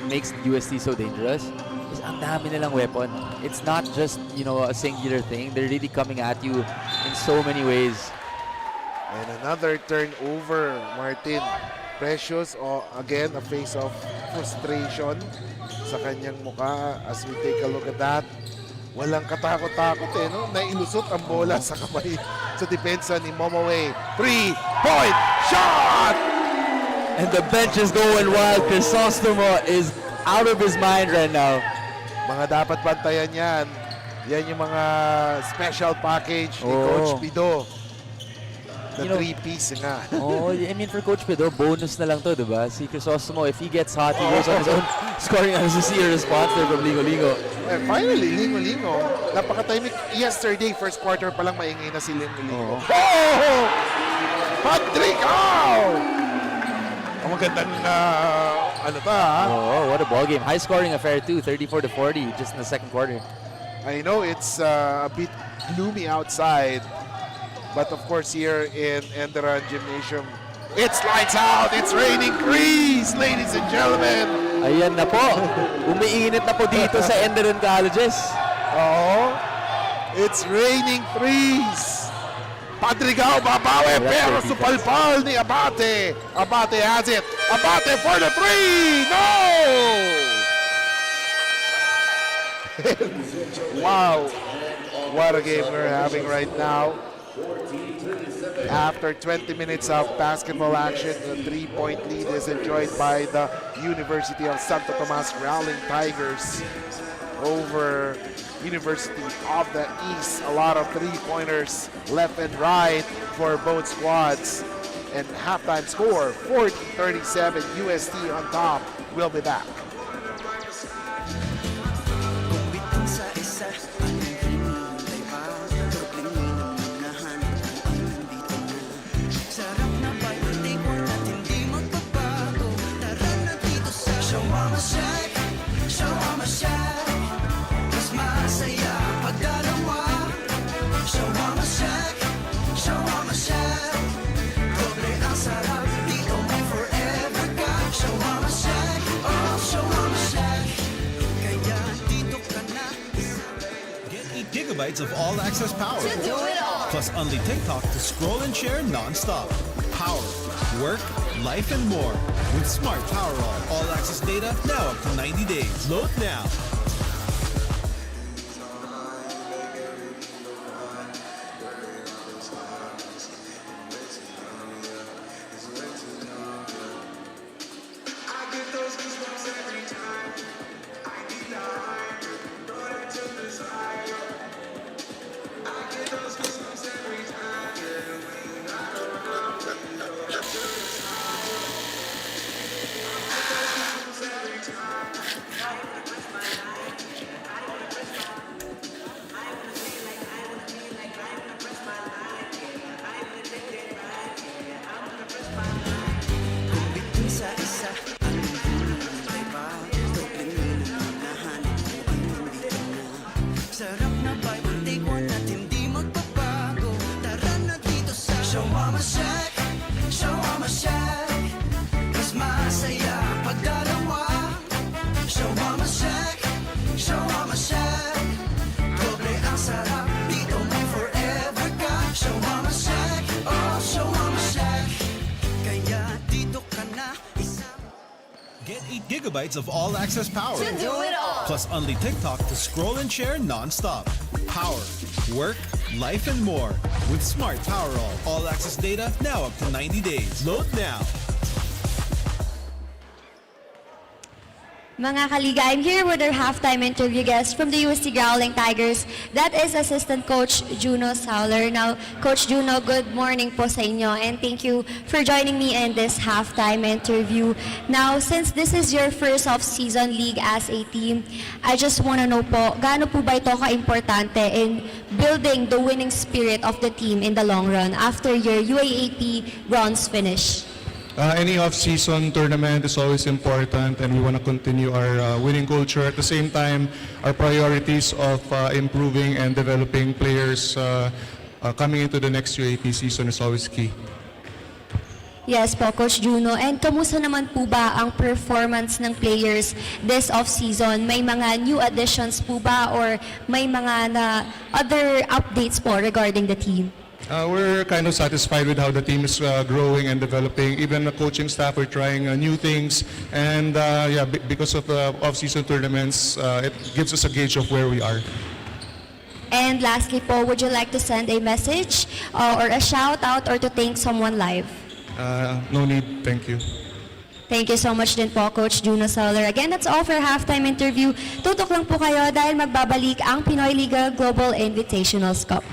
makes UST so dangerous. Is ang dami nilang weapon. It's not just, a singular thing. They're really coming at you in so many ways. And another turnover, Martin. Precious, again, a face of frustration sa kanyang mukha as we take a look at that. Walang katakot-takot no? Nailusot ang bola sa kamay sa depensa ni Momoway. 3-point shot! And the bench is going wild. Crisostomo is out of his mind right now. Mga dapat bantayan yan. Yan yung mga special package ni Coach Pido. The three-piece nga. I mean, for Coach Pido, bonus na lang to, diba? Si Crisostomo, if he gets hot, he goes on his own scoring as you see a response there from Lingo-Lingo. And finally, Lingo-Lingo. Napaka-timing. Yesterday, first quarter pa lang maingay na si Lingo-Lingo. Oh! Patrick! Oh! Ang magandang, Oh, what a ball game. High-scoring affair too, 34-40 just in the second quarter. I know it's a bit gloomy outside, but of course here in ENDERUN Gymnasium, it's lights out! It's raining threes, ladies and gentlemen! Ayan na po. Umiinit na po dito sa ENDERUN Colleges. Oh, it's raining threes! Padrigao babawi, pero supalpal ni Abate. Abate has it. Abate for the three! No! Wow, what a game we're having right now. After 20 minutes of basketball action, the 3-point lead is enjoyed by the University of Santo Tomas Growling Tigers over University of the East. A lot of three-pointers left and right for both squads. And halftime score, 40-37, UST on top. We'll be back. Bitin sa isa, anong hinihintay pa? Problemi ng hinahanap mo ang nandito na. Sarap na ba'y take one at hindi magbabago? Tara na dito sa Shawarma Shack, Shawarma Shack. Mas masaya pagdalawa. Shawarma Shack, Shawarma Shack. Doble ang sarap, dito may forever ka. Shawarma Shack, oh Shawarma Shack. Kaya dito ka na. Get 8 gigabytes of all-access power. Plus only TikTok to scroll and share non-stop. Power, work, life, and more. With Smart Power all-access data now up to 90 days. Load now. Bitin sa isa, anong hinihintay pa? Problemi ng hinahanap mo ang nandito na. Sarap na ba'y take one at hindi magbabago? Tara na dito sa Shawarma Shack, Shawarma Shack. Mas masaya pagdalawa. Shawarma Shack, Shawarma Shack. Doble ang sarap, dito may forever ka. Shawarma Shack, oh Shawarma Shack. Kaya dito ka na isang Get 8 gigabytes of all-access power. Plus only TikTok to scroll and share non-stop. Power, work, life, and more. With Smart Power all-access data now up to 90 days. Load now. Mga kaliga, I'm here with our halftime interview guest from the UST Growling Tigers. That is Assistant Coach Juno Sauler. Now, Coach Juno, good morning po sa inyo and thank you for joining me in this halftime interview. Now, since this is your first off-season league as a team, I just want to know po, gaano po ba ito ka-importante in building the winning spirit of the team in the long run after your UAAP bronze finish? Any off-season tournament is always important, and we want to continue our winning culture. At the same time, our priorities of improving and developing players coming into the next UAP season is always key. Yes po, Coach Juno. And kamusta naman po ba ang performance ng players this off-season? May mga new additions po ba or may mga other updates po regarding the team? We're kind of satisfied with how the team is growing and developing. Even the coaching staff are trying new things. And because of the off-season tournaments, it gives us a gauge of where we are. And lastly po, would you like to send a message or a shout-out or to thank someone live? No need, thank you. Thank you so much din po, Coach Juno Solar. Again, that's all for halftime interview. Tutok lang po kayo dahil magbabalik ang Pinoyliga Global Invitationals Cup.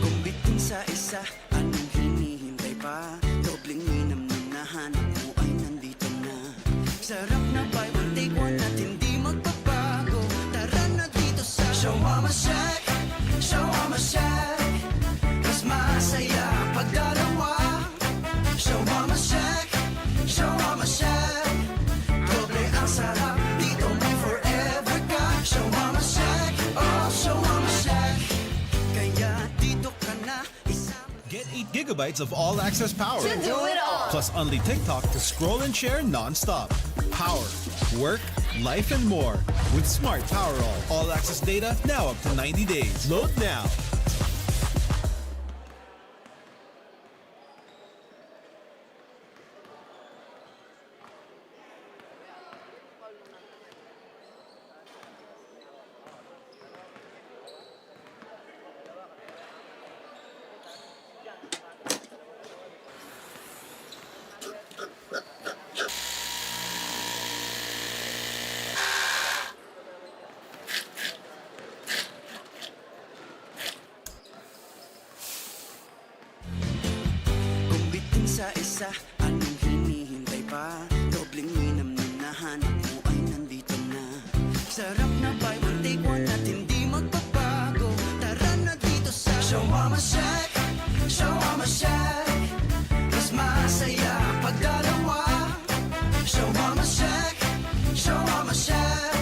Kung bitin sa isa, anong hinihintay pa? Dobling minam na nahanap mo ay nandito na. Sarap na buy one take one at hindi magbabago. Tara na dito sa Shawarma Shack, Shawarma Shack. Mas masaya pag dalawa. Shawarma Shack, Shawarma Shack. Doble ang sarap, dito may forever ka. Shawarma Shack, oh Shawarma Shack. Kaya dito ka na isama. Get 8 gigabytes of all-access power. Plus only TikTok to scroll and share non-stop. Power, work, life, and more. With Smart Power all-access data now up to 90 days. Load now. Kung bitin sa isa, anong hinihintay pa? Dobling minam na nahanap mo ay nandito na. Sarap na buy one take one at hindi magbabago. Tara na dito sa Shawarma Shack, Shawarma Shack. Mas masaya pag dalawa. Shawarma Shack, Shawarma Shack.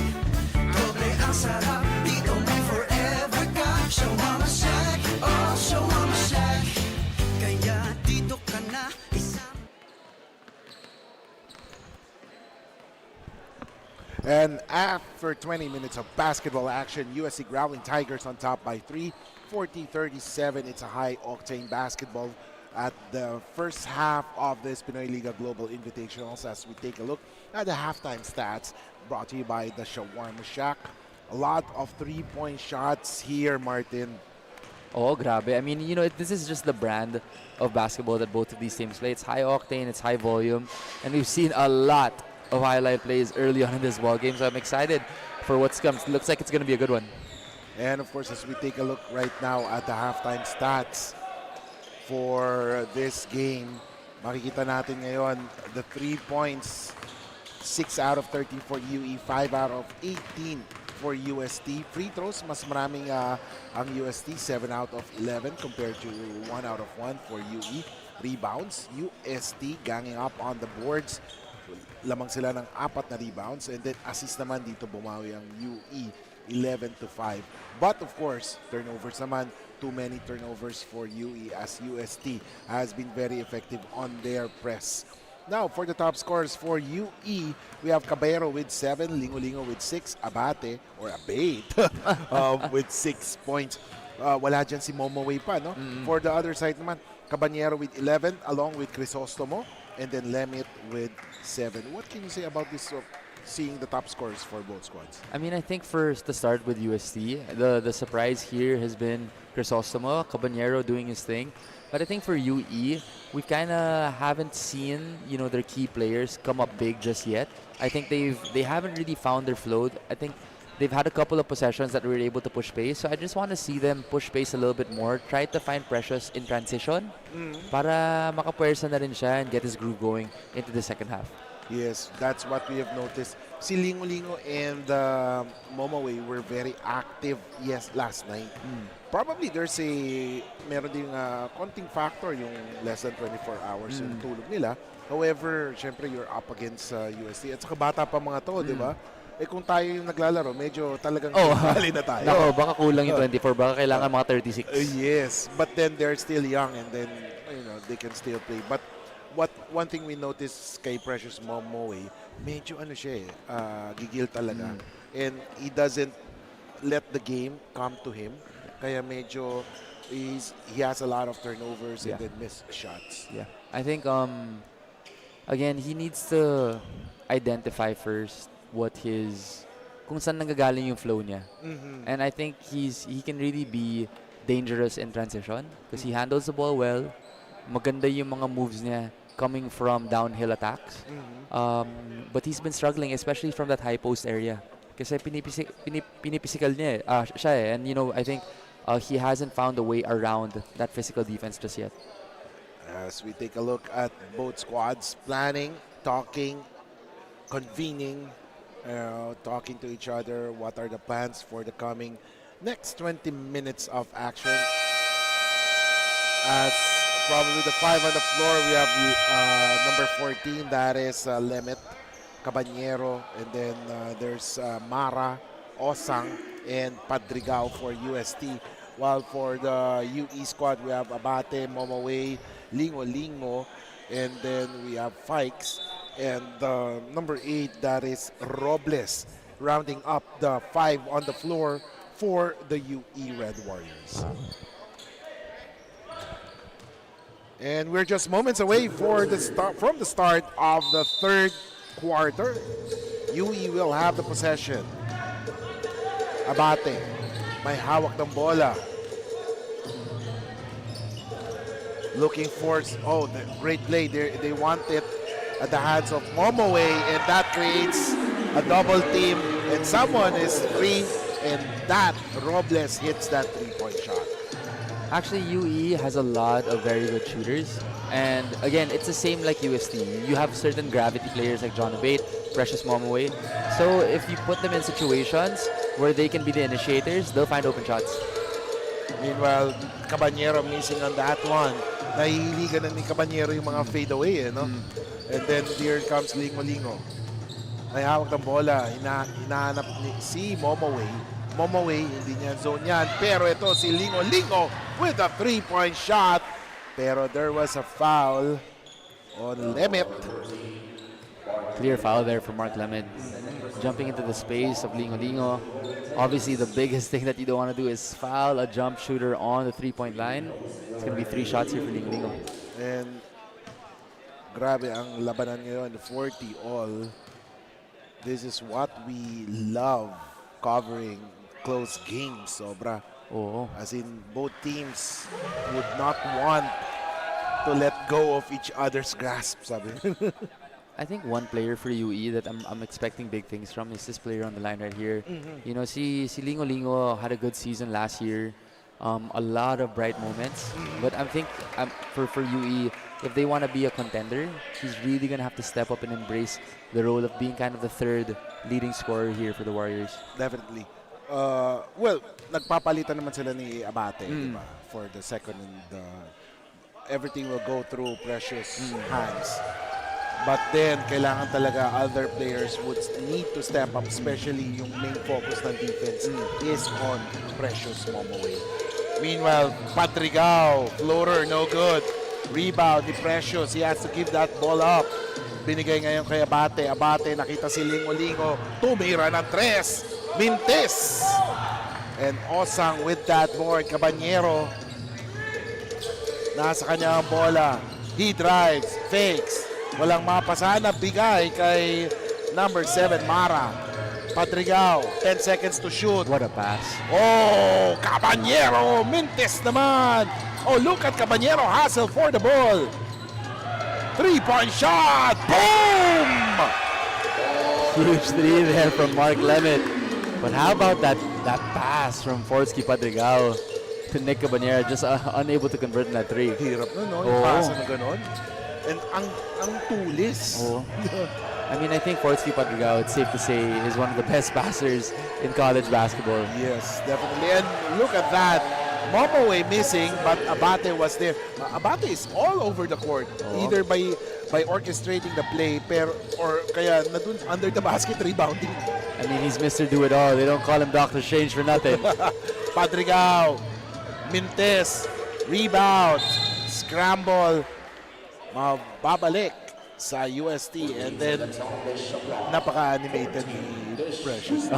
Doble ang sarap, dito may forever ka. Shawarma Shack, oh Shawarma Shack. Kaya dito ka na isama. And after 20 minutes of basketball action, USC Growling Tigers on top by 3, 40-37. It's a high-octane basketball at the first half of this Pinoyliga Global Invitationals as we take a look at the halftime stats brought to you by the Shawarma Shack. A lot of three-point shots here, Martin. Oh, grabe. I mean, you know, this is just the brand of basketball that both of these teams play. It's high octane, it's high volume, and we've seen a lot of highlight plays early on in this ball game, so I'm excited for what's come. Looks like it's going to be a good one. And of course, as we take a look right now at the halftime stats for this game, makikita natin ngayon the 3 points, 6 out of 13 for UE, 5 out of 18 for UST. Free throws, mas maraming ang UST, 7 out of 11 compared to 1 out of 1 for UE. Rebounds, UST ganging up on the boards. Lamang sila ng 4 na rebounds, and then assist naman dito bumawi ang UE, 11-5. But of course, turnovers naman, too many turnovers for UE as UST has been very effective on their press. Now, for the top scorers for UE, we have Cabero with 7, Lingo-Lingo with 6, Abate, or Abate, with 6 points. Wala dyan si Momoway pa, no? For the other side naman, Cabanyero with 11, along with Crisostomo, and then Lemit with 7. What can you say about this seeing the top scores for both squads? I mean, I think first to start with UST, the surprise here has been Crisostomo, Caballero doing his thing. But I think for UE, we kind of haven't seen, their key players come up big just yet. I think they haven't really found their flow. I think they've had a couple of possessions that were able to push pace. So I just want to see them push pace a little bit more. Try to find Precious in transition para makapuwersa na rin siya and get his groove going into the second half. Yes, that's what we have noticed. Si Lingo and Momoway were very active, last night. Probably meron ding konting factor yung less than 24 hours yung tulog nila. However, syempre you're up against UST. At saka bata pa mga to, di ba? Eh kung tayo yung naglalaro, medyo talagang hali na tayo. Oo, baka kulang yung 24, baka kailangan mga 36. Yes, but then they're still young and then, they can still play. But one thing we noticed kay Precious Momoe, medyo siya gigil talaga. And he doesn't let the game come to him. Kaya medyo he has a lot of turnovers and then missed shots. Yeah. I think again, he needs to identify first kung saan nanggagaling yung flow niya. And I think he can really be dangerous in transition because he handles the ball well. Maganda yung mga moves niya coming from downhill attacks. But he's been struggling, especially from that high post area. Kasi pinipisikal niya siya eh. And I think he hasn't found a way around that physical defense just yet. As we take a look at both squads, planning, talking, convening, talking to each other, what are the plans for the coming next 20 minutes of action. As probably the 5 on the floor, we have number 14, that is Lemet, Caballero, and then there's Mara, Osang, and Padrigao for UST. While for the UE squad, we have Abate, Momoway, Lingo, and then we have Fikes. And number 8, that is Robles, rounding up the 5 on the floor for the UE Red Warriors. And we're just moments away from the start of the third quarter. UE will have the possession. Abate, may hawak ng bola. Looking for, the great play. They want it at the hands of Momoway, and that creates a double team. And someone is free, and that Robles hits that three-point shot. Actually, UE has a lot of very good shooters. And again, it's the same like UST. You have certain gravity players like John Abate, Precious Momoway. So if you put them in situations where they can be the initiators, they'll find open shots. Meanwhile, Caballero missing on that one. Nahihiligan na ni Caballero yung mga fade away, And then here comes Lingo. May hawak ng bola. Hinahanap si Momoway. Momoway, hindi niya zone yan. Pero ito si Lingo with a three-point shot. Pero there was a foul on Lemet. Clear foul there for Mark Lemon. Jumping into the space of Lingo. Obviously, the biggest thing that you don't want to do is foul a jump shooter on the three-point line. It's going to be 3 shots here for Lingo. And grabe ang labanan ngayon, 40 all. This is what we love covering close games, sobra. Oh. As in, both teams would not want to let go of each other's grasp, sabi. I think one player for UE that I'm expecting big things from is this player on the line right here. Si Lingo had a good season last year. A lot of bright moments. But I think for UE, if they want to be a contender, he's really going to have to step up and embrace the role of being kind of the third leading scorer here for the Warriors. Definitely. Well, nagpapalitan naman sila ni Abate, di ba? For the second, and everything will go through Precious hands. But then, kailangan talaga other players would need to step up, especially yung main focus ng defense is on Precious Momoway. Meanwhile, Padrigao, floater, no good. Rebound ni Precious, he has to give that ball up. Binigay ngayon kay Abate. Abate, nakita si Lingo. Tumira ng 3. Mintis. And Osang with that board. Caballero. Nasa kanya ang bola. He drives, fakes. Walang mapasahan na bigay kay number 7, Mara. Padrigao, 10 seconds to shoot. What a pass. Oh, Caballero, Mintes naman. Oh, look at Caballero, hustle for the ball. 3-point shot, boom! Huge three there from Mark Lemet. But how about that pass from Forsky Padrigao to Nick Cabanera, just unable to convert in that three. Hirap na, no? Yung Oo. pasa na ganon. And ang tulis. Oh. I mean, I think Forsky Padrigao, it's safe to say, is one of the best passers in college basketball. Yes, definitely. And look at that. Momoe missing, but Abate was there. Abate is all over the court, either by orchestrating the play, or kaya na dun under the basket rebounding. I mean, he's Mr. Do-It-All. They don't call him Dr. Strange for nothing. Padrigao, Mintes, rebound, scramble, babalik sa UST, and then napaka-animated ni Precious.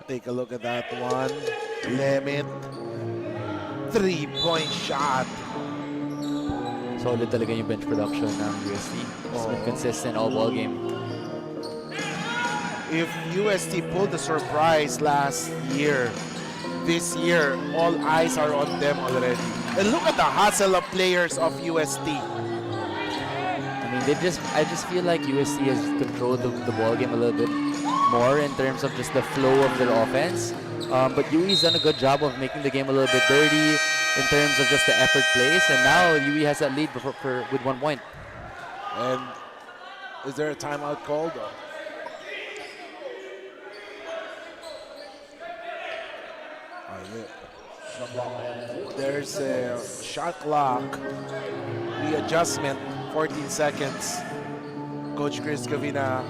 Take a look at that one. Lemit, 3-point shot. Solid talaga yung bench production ng UST. It's been consistent all ball game. If UST pulled the surprise last year, this year, all eyes are on them already. And look at the hustle of players of UST. I mean, I just feel like UST has controlled the ball game a little bit more in terms of just the flow of their offense. But UE's done a good job of making the game a little bit dirty in terms of just the effort plays. And now UE has that lead with 1 point. And is there a timeout called? There's a shot clock readjustment, 14 seconds. Coach Chris Cavina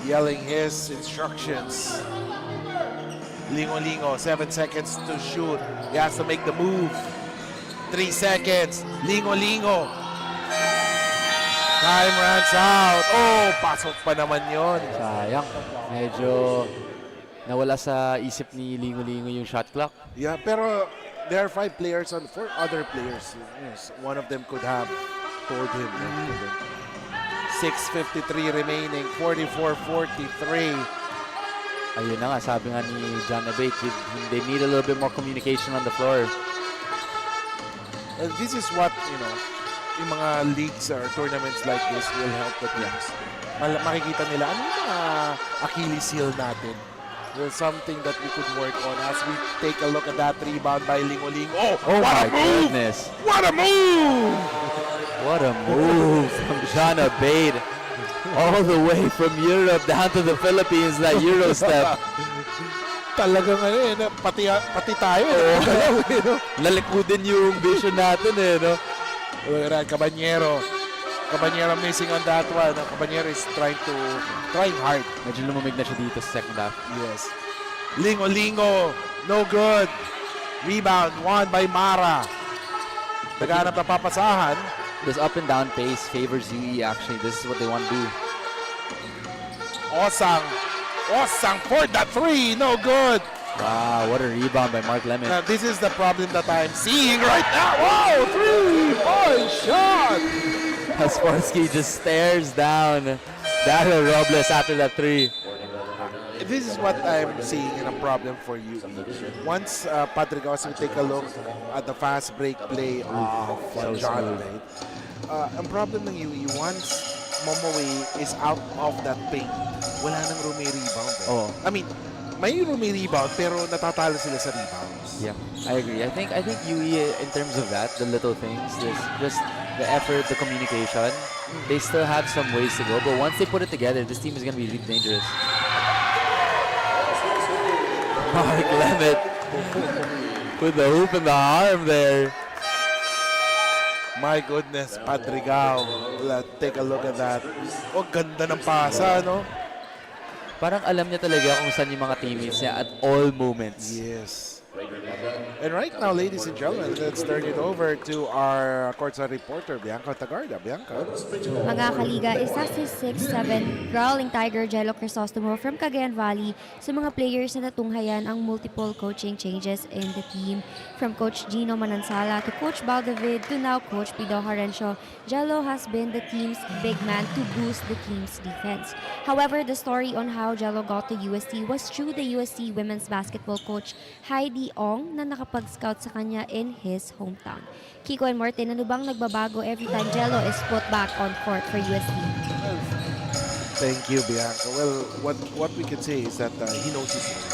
yelling his instructions. Lingo, 7 seconds to shoot. He has to make the move. 3 seconds. Lingo. Time runs out. Oh, pasok pa naman yon. Sayang. Medyo nawala sa isip ni Lingo-Lingo yung shot clock. Yeah, pero there are 5 players on 4 other players. Yes, one of them could have told him. 6:53 remaining, 44-43. Ayun na nga, sabi nga ni John Abate, they need a little bit more communication on the floor. And this is what, yung mga leagues or tournaments like this will help the teams. Makikita nila, ano yung mga Achilles heel natin? There's something that we could work on as we take a look at that rebound by Lingo. Oh, Oh what my a move! goodness. What a move! What a move from John Abate. All the way from Europe down to the Philippines, that Euro step. Talagang pati tayo. Lalikudin yung vision natin no? Look at that, Caballero missing on that one. Caballero is trying hard. Medyo lumamig na siya dito sa second half. Yes. Lingo, no good. Rebound, won by Mara. Naghanap na papasahan. This up and down pace favors UE actually. This is what they want to do. Osang for the 3, no good. Wow, what a rebound by Mark Lemon. Now, this is the problem that I'm seeing right now. Wow, 3-point shot. Kasparsky just stares down Daryl Robles after that 3. This is what I'm seeing in a problem for you. Once Padrigao will take a look at the fast break play of John Abate, ang problem ng UE, once Momoe is out of that paint, wala nang rumi-rebound. Oh. I mean, may rumi-rebound pero natatalo sila sa rebounds. Yeah, I agree. I think UE in terms of that, the little things, just the effort, the communication, they still have some ways to go. But once they put it together, this team is going to be really dangerous. Mark Lemet with the hoop and the arm there. My goodness, Padrigao. Take a look at that. Oh, ganda ng pasa, no? Parang alam niya talaga kung saan yung mga teammates niya at all moments. Yes. And right now, ladies and gentlemen, let's turn it over to our courtside reporter, Bianca Tagarda. Bianca. Mga kaliga, isa si 6'7" Growling Tiger Jello Crisostomo from Cagayan Valley sa mga players na natunghayan ang multiple coaching changes in the team. From Coach Gino Manansala to Coach Baldavid to now Coach Pido Harencio, Jello has been the team's big man to boost the team's defense. However, the story on how Jello got to UST was through the UST women's basketball coach Heidi Ong na nakapag-scout sa kanya in his hometown. Kiko and Martin, ano bang nagbabago every time Jello is put back on court for UST? Thank you, Bianca. Well, what we can say is that he knows his role.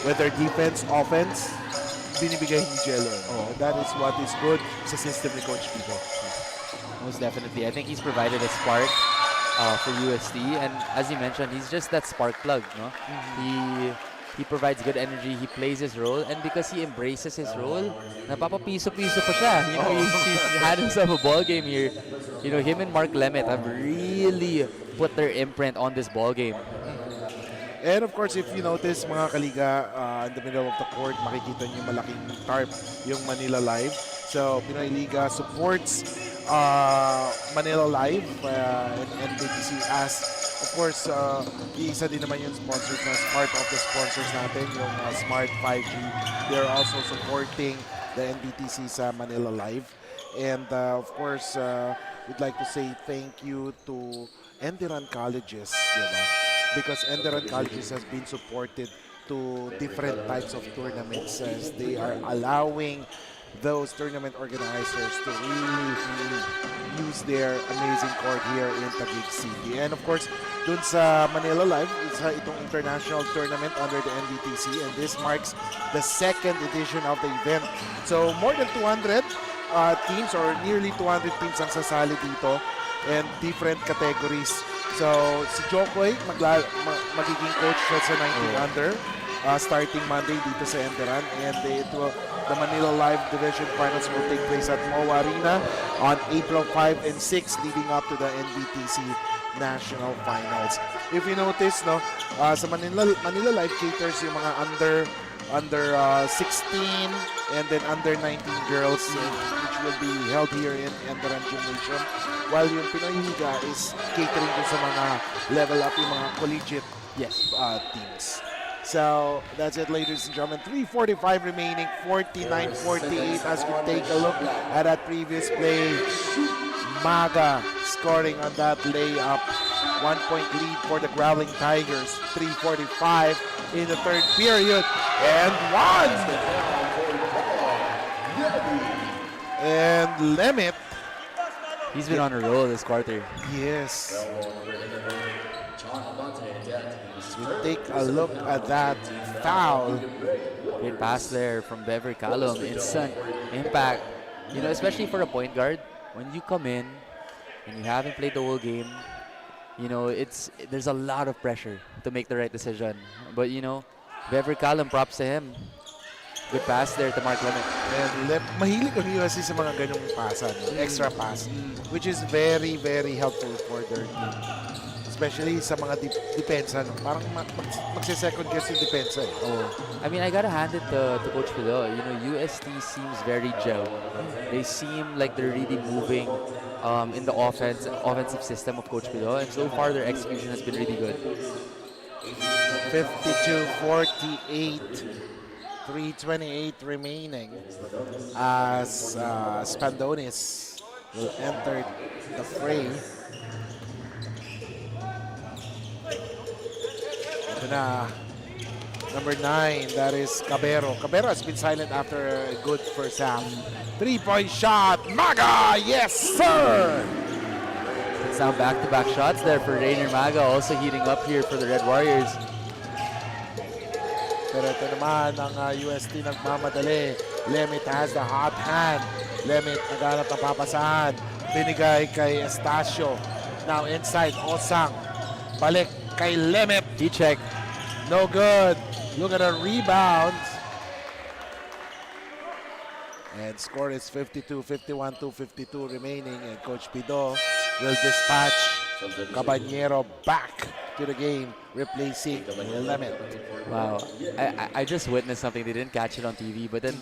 Whether defense, offense, binibigay ni Jello. That is what is good sa system ni Coach Pido. Most definitely. I think he's provided a spark for UST, and as you mentioned, he's just that spark plug, no? He provides good energy, he plays his role, and because he embraces his role, napapapiso-piso pa siya. You know, he's had himself a ball game here. You know, him and Mark Lemet have really put their imprint on this ball game. And of course, if you notice, mga kaliga, in the middle of the court, makikita niyo malaking tarp yung Manila Live. So, Pinoyliga supports Manila Live and NBTC as, of course, isa din naman yung sponsors na part of the sponsors natin, yung Smart 5G. They're also supporting the NBTC sa Manila Live. And of course, we'd like to say thank you to ENDERUN colleges, diba? Because ENDERUN colleges has been supported to different types of tournaments as they are allowing those tournament organizers to really use their amazing court here in Taguig City. And of course, dun sa Manila Live, isa itong international tournament under the NBTC, and this marks the second edition of the event. So more than 200 teams or nearly 200 teams ang sasali dito and different categories. So si Jokoy magiging coach siya sa 19 under starting Monday dito sa ENDERUN, and the Manila Live Division Finals will take place at MOA Arena on April 5 and 6 leading up to the NBTC National Finals. If you notice, no, sa Manila Live caters yung mga under 16 and then under 19 girls, which will be held here in ENDERUN Gymnasium, while yung Pinoyliga is catering dun sa mga level up, yung mga collegiate teams. So that's it, ladies and gentlemen. 3:45 remaining, 49-48 as we take a look at that previous play. Maga scoring on that layup. 1-point lead for the Growling Tigers. 3:45 in the third period. And one! And Lemet. He's been on a roll this quarter. Yes. We take a look at that foul. Great pass there from Bever Callum. Instant impact. You know, especially for a point guard, when you come in and you haven't played the whole game, you know, there's a lot of pressure to make the right decision. But, you know, Bever Callum, props to him. Good pass there to Mark Lemet. And mahilig ang USC sa mga ganyung pasan, extra pass, which is very, very helpful for their team. Especially sa mga depensa, no? Parang magse-second guess yung depensa. I mean, I gotta hand it to Coach Pido. You know, UST seems very gel. They seem like they're really moving in the offensive system of Coach Pido, and so far their execution has been really good. 52-48, 3:28 remaining as Spandonis will enter the fray. Ito na, number 9, that is Cabero. Cabero has been silent after a good first half. 3-point shot, Maga! Yes, sir! It's now back-to-back shots there for Rainer Maga, also heating up here for the Red Warriors. Pero ito naman ang UST nagmamadali. Lemet has the hot hand. Lemet naghanap ng papasahan. Binigay kay Estacio. Now inside, Osang. Balik kay Lemet. D-check. No good. Look at the rebound. And score is 52, 51 to 52 remaining. And Coach Pido will dispatch Caballero back to the game, replacing Lemon. Wow. I just witnessed something. They didn't catch it on TV, but then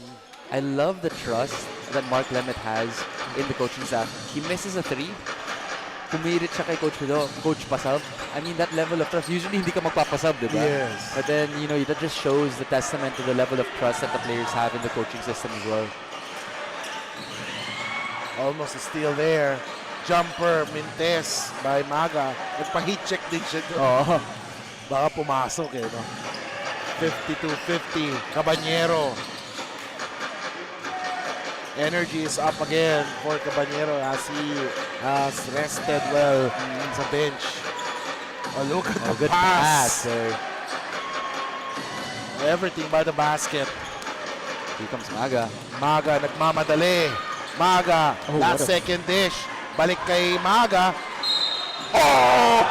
I love the trust that Mark Lemet has in the coaching staff. He misses a 3. Pumilit siya kay Coach Pasab. I mean, that level of trust. Usually, hindi ka magpapasab, di ba? Yes. But then, you know, that just shows the testament to the level of trust that the players have in the coaching system as well. Almost a steal there. Jumper, Mintes by Maga. Nagpa-heat check din siya doon. Oh. Baka pumasok eh, no? 52-50. Cabanyero. Energy is up again for Cabanyero as he has rested well sa bench. Oh, look at the Good pass. pass there. Everything by the basket. Here comes Maga. Maga nagmamadali. Maga, Oh, last what a- second dish. Balik kay Maga. Oh!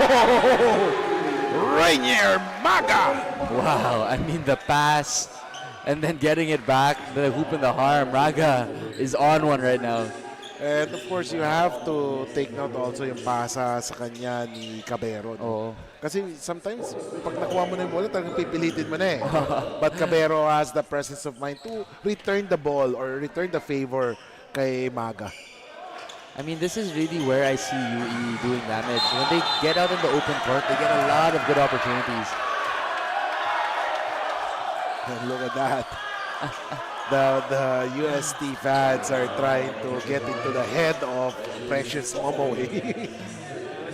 Rainier Maga! Wow, I mean the pass and then getting it back, the hoop in the arm. Maga is on one right now. And of course, you have to take note also yung pasa sa kanya ni Cabero. No? Oo. Kasi sometimes, pag nakuha mo na yung bola, talagang pipilitin mo na eh. But Cabero has the presence of mind to return the ball or return the favor kay Maga. I mean, this is really where I see UE doing damage. When they get out in the open court, they get a lot of good opportunities. And look at that. The UST fans are trying to get into the head of Precious Momoe.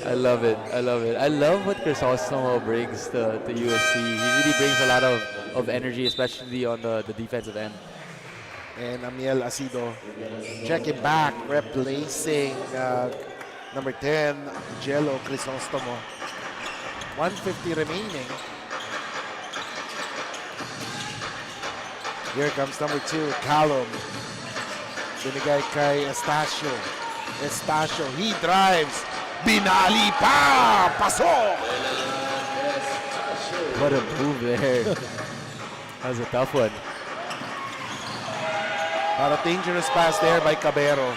I love it. I love it. I love what Crisostomo brings to USC. He really brings a lot of energy, especially on the defensive end. And Amiel Asido checking back, replacing number 10, Jello Crisostomo. 150 remaining. Here comes number 2, Callum. Binigay kay Estacio. Estacio, he drives. Binali pa! Pasok! What a move there. That was a tough one. Not a dangerous pass there by Cabero.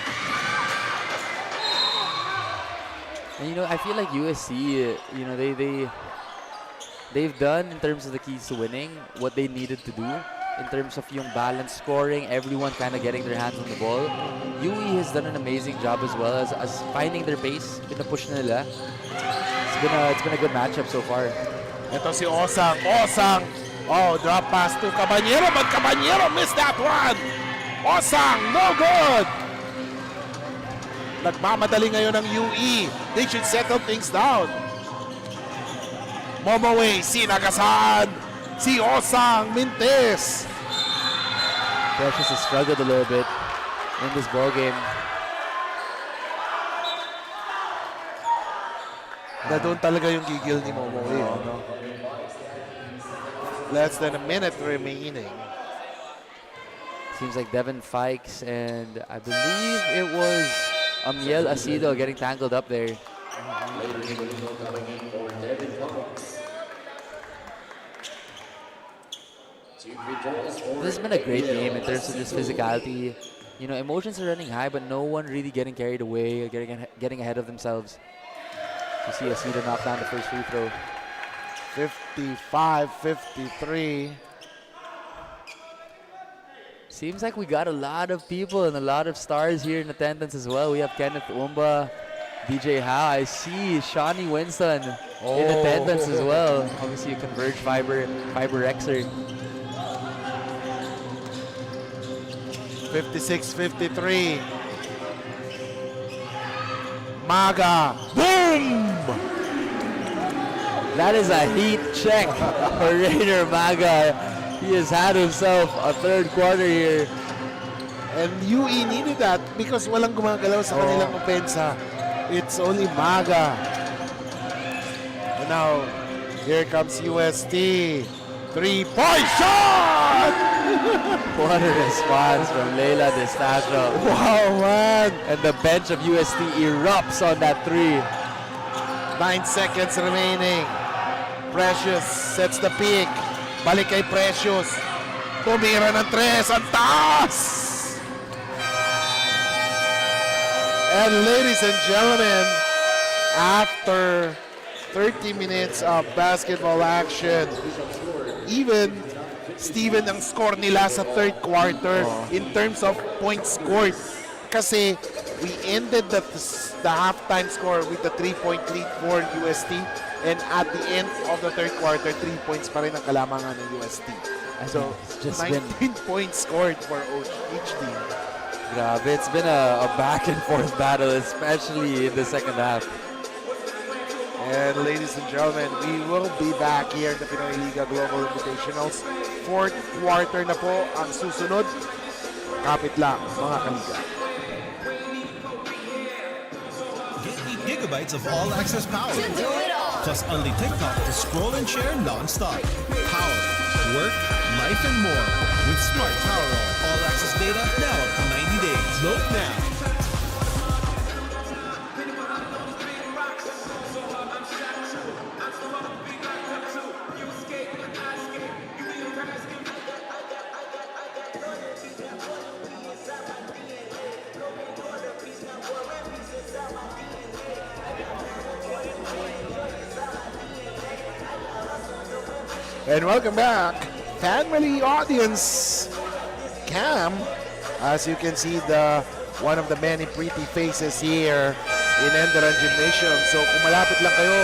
And you know, I feel like USC, you know, they've done in terms of the keys to winning what they needed to do in terms of yung balanced scoring, everyone kind of getting their hands on the ball. UE has done an amazing job as well as finding their pace. Pinapush na nila. It's been a good matchup so far. Ito si Osang. Osang! Oh, drop pass to Cabanyero, but Cabanyero missed that one! Osang, no good! Nagmamadali ngayon ng UE. They should settle things down. Momoe, sinagasan. Si Osang Mintes. Precious has struggled a little bit in this ball game. Na doon talaga yung gigil ni Momoe. No? Less than a minute remaining. Seems like Devin Fikes and I believe it was Amiel Asido getting tangled up there. This has been a great game in terms of just physicality. You know, emotions are running high, but no one really getting carried away or getting ahead of themselves. You see Asido knock down the first free throw. 55-53. Seems like we got a lot of people and a lot of stars here in attendance as well. We have Kenneth Umba, DJ Howe. I see Shawnee Winston in attendance as well. Obviously a Converge Fiber Rexer. 56-53. Maga. Boom! That is a heat check for Rainer Maga. He has had himself a third quarter here. And UE needed that because walang gumagalaw sa kanilang opensa. It's only Maga. And now, here comes UST. Three-point shot! What a response from Leila Destastro. Wow, man! And the bench of UST erupts on that three. 9 seconds remaining. Precious sets the peak. Balik kay Precious. Tumira ng tres. Ang taas! And ladies and gentlemen, after 30 minutes of basketball action. Even Steven ang score nila sa third quarter in terms of points scored. Kasi we ended the halftime score with a 3-point lead for UST, and at the end of the third quarter, 3 points pa rin ang kalamangan ng UST. So, just 19 points scored for each team. Grabe, it's been a back and forth battle, especially in the second half. And ladies and gentlemen, we will be back here in the Pinoyliga Global Invitationals. Fourth quarter na po ang susunod. Kapit lang, mga kaliga. Get 8 gigabytes of all-access power. Plus only TikTok to scroll and share non-stop. Power, work, life, and more. With Smart Power all-access data now up to 90 days. Load now. And welcome back, family audience. Cam, as you can see, one of the many pretty faces here in ENDERUN Gymnasium. So kung malapit lang kayo,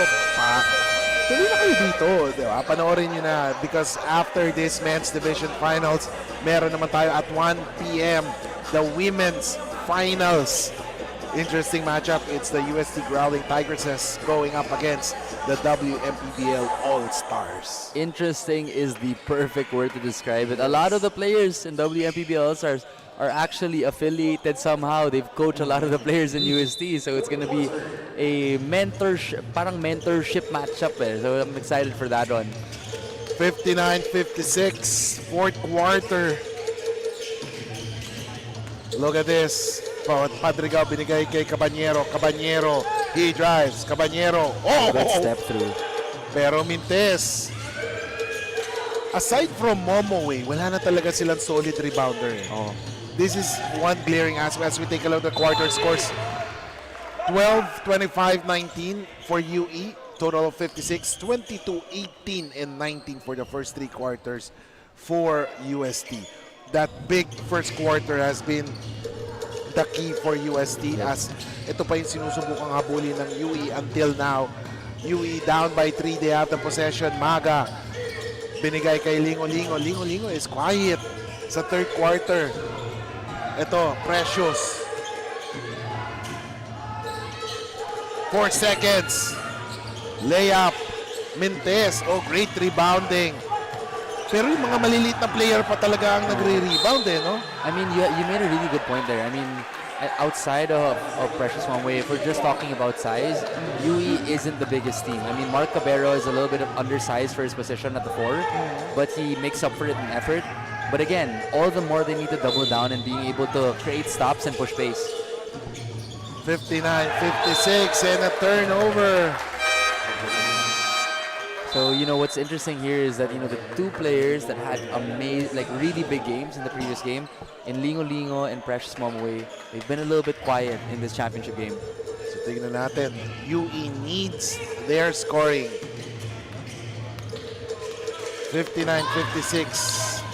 tuloy na kayo dito, di ba? Panoorin nyo na, because after this men's division finals, meron naman tayo at 1 p.m. the women's finals. Interesting matchup. It's the UST Growling Tigresses going up against the WMPBL All-Stars. Interesting is the perfect word to describe it. A lot of the players in WMPBL All-Stars are actually affiliated somehow. They've coached a lot of the players in UST, so it's going to be a mentorship matchup. So I'm excited for that one. 59-56, fourth quarter. Look at this. Padrigal binigay kay Cabanyero. Cabanyero, he drives. Cabanyero, Good step through. pero Mintes. Aside from Momoe, wala na talaga silang solid rebounder. Oh. This is one glaring aspect as we take a look at the quarter scores. 12, 25, 19 for UE. Total of 56, 22, 18, and 19 for the first three quarters for UST. That big first quarter has been the key for UST, as ito pa yung sinusubukang habulin ng UE until now. UE down by 3, they have the possession. Maga binigay kay Lingo-Lingo. Lingo-Lingo is quiet sa third quarter. Ito, Precious. 4 seconds. Layup. Mintes. Oh, great rebounding. Pero yung mga maliliit na player pa talaga ang nagre-rebound no? I mean, you made a really good point there. I mean, outside of Precious One-Way, if we're just talking about size, UE isn't the biggest team. I mean, Mark Cabero is a little bit undersized for his position at the 4, but he makes up for it in effort. But again, all the more they need to double down and being able to create stops and push pace. 59-56 and a turnover. So, you know, what's interesting here is that, you know, the two players that had really big games in the previous game, in Lingo-Lingo and Precious Momoway, they've been a little bit quiet in this championship game. So, tignan natin. UE needs their scoring. 59-56.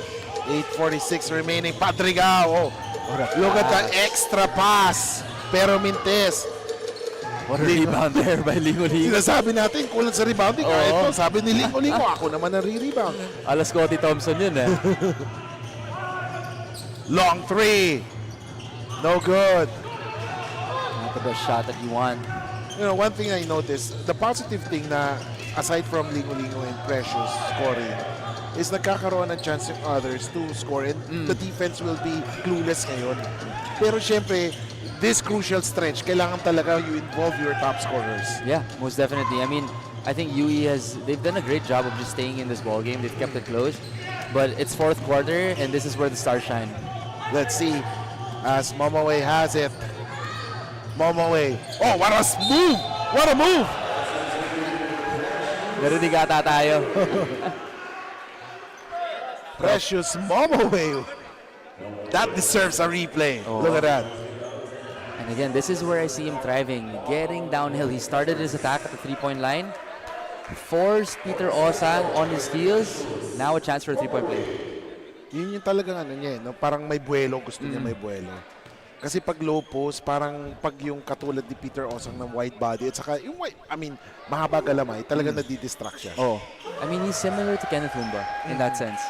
8:46 remaining. Padrigao. Look at the extra pass. Pero Mintes. What a rebound there by Lingo-Lingo. Sinasabi natin, kulang sa rebounding. Ito, sabi ni Lingo-Lingo, ako naman ang re-rebound. Alas Scotty Thompson yun Long 3. No good. Not the best shot that you want. You know, one thing I noticed, the positive thing na aside from Lingo-Lingo and Precious scoring, is nagkakaroon ng chance yung others to score, and the defense will be clueless ngayon. Pero syempre, this crucial stretch, kailangan talaga you involve your top scorers. Yeah, most definitely. I mean, I think UE they've done a great job of just staying in this ball game. They've kept it close. But it's fourth quarter, and this is where the stars shine. Let's see as Momoe has it. Momoe. Oh, what a move! What a move! Narinig ata tayo. Precious Momoe. That deserves a replay. Oh. Look at that. And again, this is where I see him thriving, getting downhill. He started his attack at the three-point line, forced Peter Osang on his heels. Now a chance for a 3-point play. Yun yung talagang ano niya, no? Parang may buwelo, gusto niya may buwelo. Kasi pag low post, parang pag yung katulad ni Peter Osang ng wide body, at saka yung mahaba galamay, talagang nadidistract siya. Oh, I mean, he's similar to Kenneth Humba in that sense.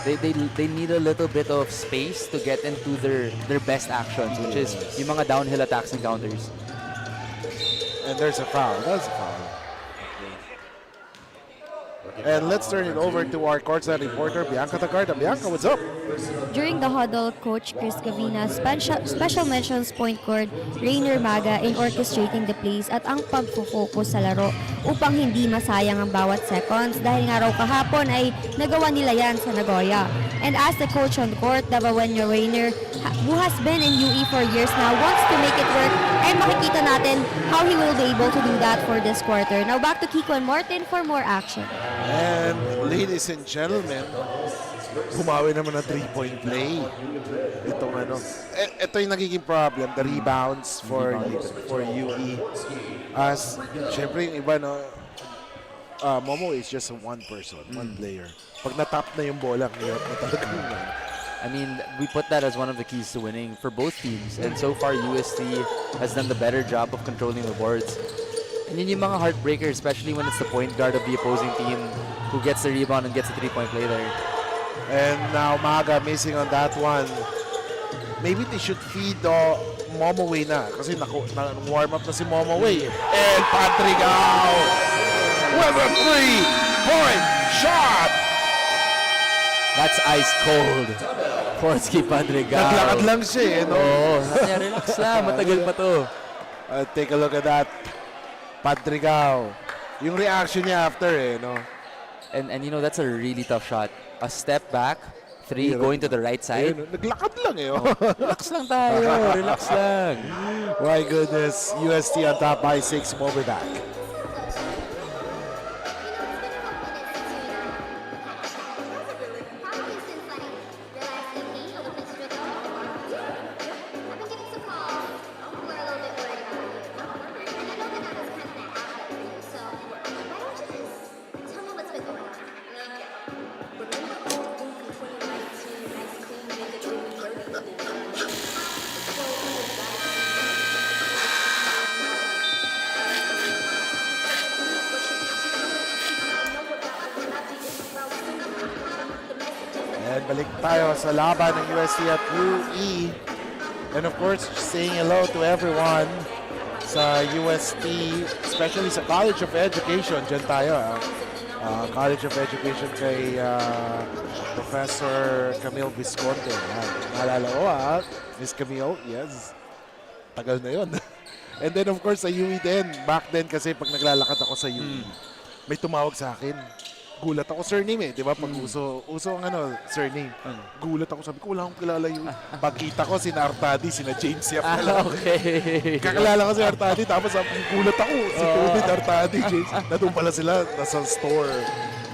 They need a little bit of space to get into their best actions, which is yung mga downhill attacks and counters. And there's a foul. That's a foul. And let's turn it over to our courtside reporter, Bianca Tagarda. Bianca, what's up? During the huddle, Coach Chris Gavina special mentions point guard Rainer Maga in orchestrating the plays at ang pagfo-focus sa laro upang hindi masayang ang bawat seconds dahil nga raw kahapon ay nagawa nila yan sa Nagoya. And as the coach on the court, Davawenyo Rainer, who has been in UE for years now, wants to make it work, and makikita natin how he will be able to do that for this quarter. Now back to Kiko and Martin for more action. And ladies and gentlemen, bumawi naman ng 3-point play. Ito yung nagiging problem, the rebounds for UE. As, syempre yung iba, no, Momo is just one person, one player. Pag natap na yung bola, hirap na talaga. I mean, we put that as one of the keys to winning for both teams. And so far, UST has done the better job of controlling the boards. And yun yung mga heartbreakers, especially when it's the point guard of the opposing team who gets the rebound and gets a 3-point play there. And now Maga missing on that one. Maybe they should feed Momoway na. Kasi warm up na si Momoway. And Patrigao with a 3-point shot! That's ice cold. Forsky Padrigao. Naglakad lang siya, no? Oo. Relax lang. Matagal pa to. Take a look at that. Padrigao. Yung reaction niya after, no? And you know, that's a really tough shot. A step back, 3 going to the right side. Naglakad lang, oh. Relax lang tayo. Relax lang. My goodness. UST on top by 6. We'll be back. And balik tayo sa laban ng UST at UE. And of course, saying hello to everyone sa UST, especially sa College of Education. Diyan tayo. College of Education kay Professor Camille Visconte. Naalala ko Miss Camille, yes. Tagal na yon. And then of course sa UE din. Back then kasi pag naglalakad ako sa UE, may tumawag sa akin. Gulat ako, surname di ba? Pag uso ang surname. Gulat ako, sabi ko, wala akong kilala yun. Pagkita ko, sina Artadi, sina James Yap. Okay. Kakilala ko si Artadi, tapos gulat ako, si Tobit, Artadi, James. Nandun pala sila, nasa store.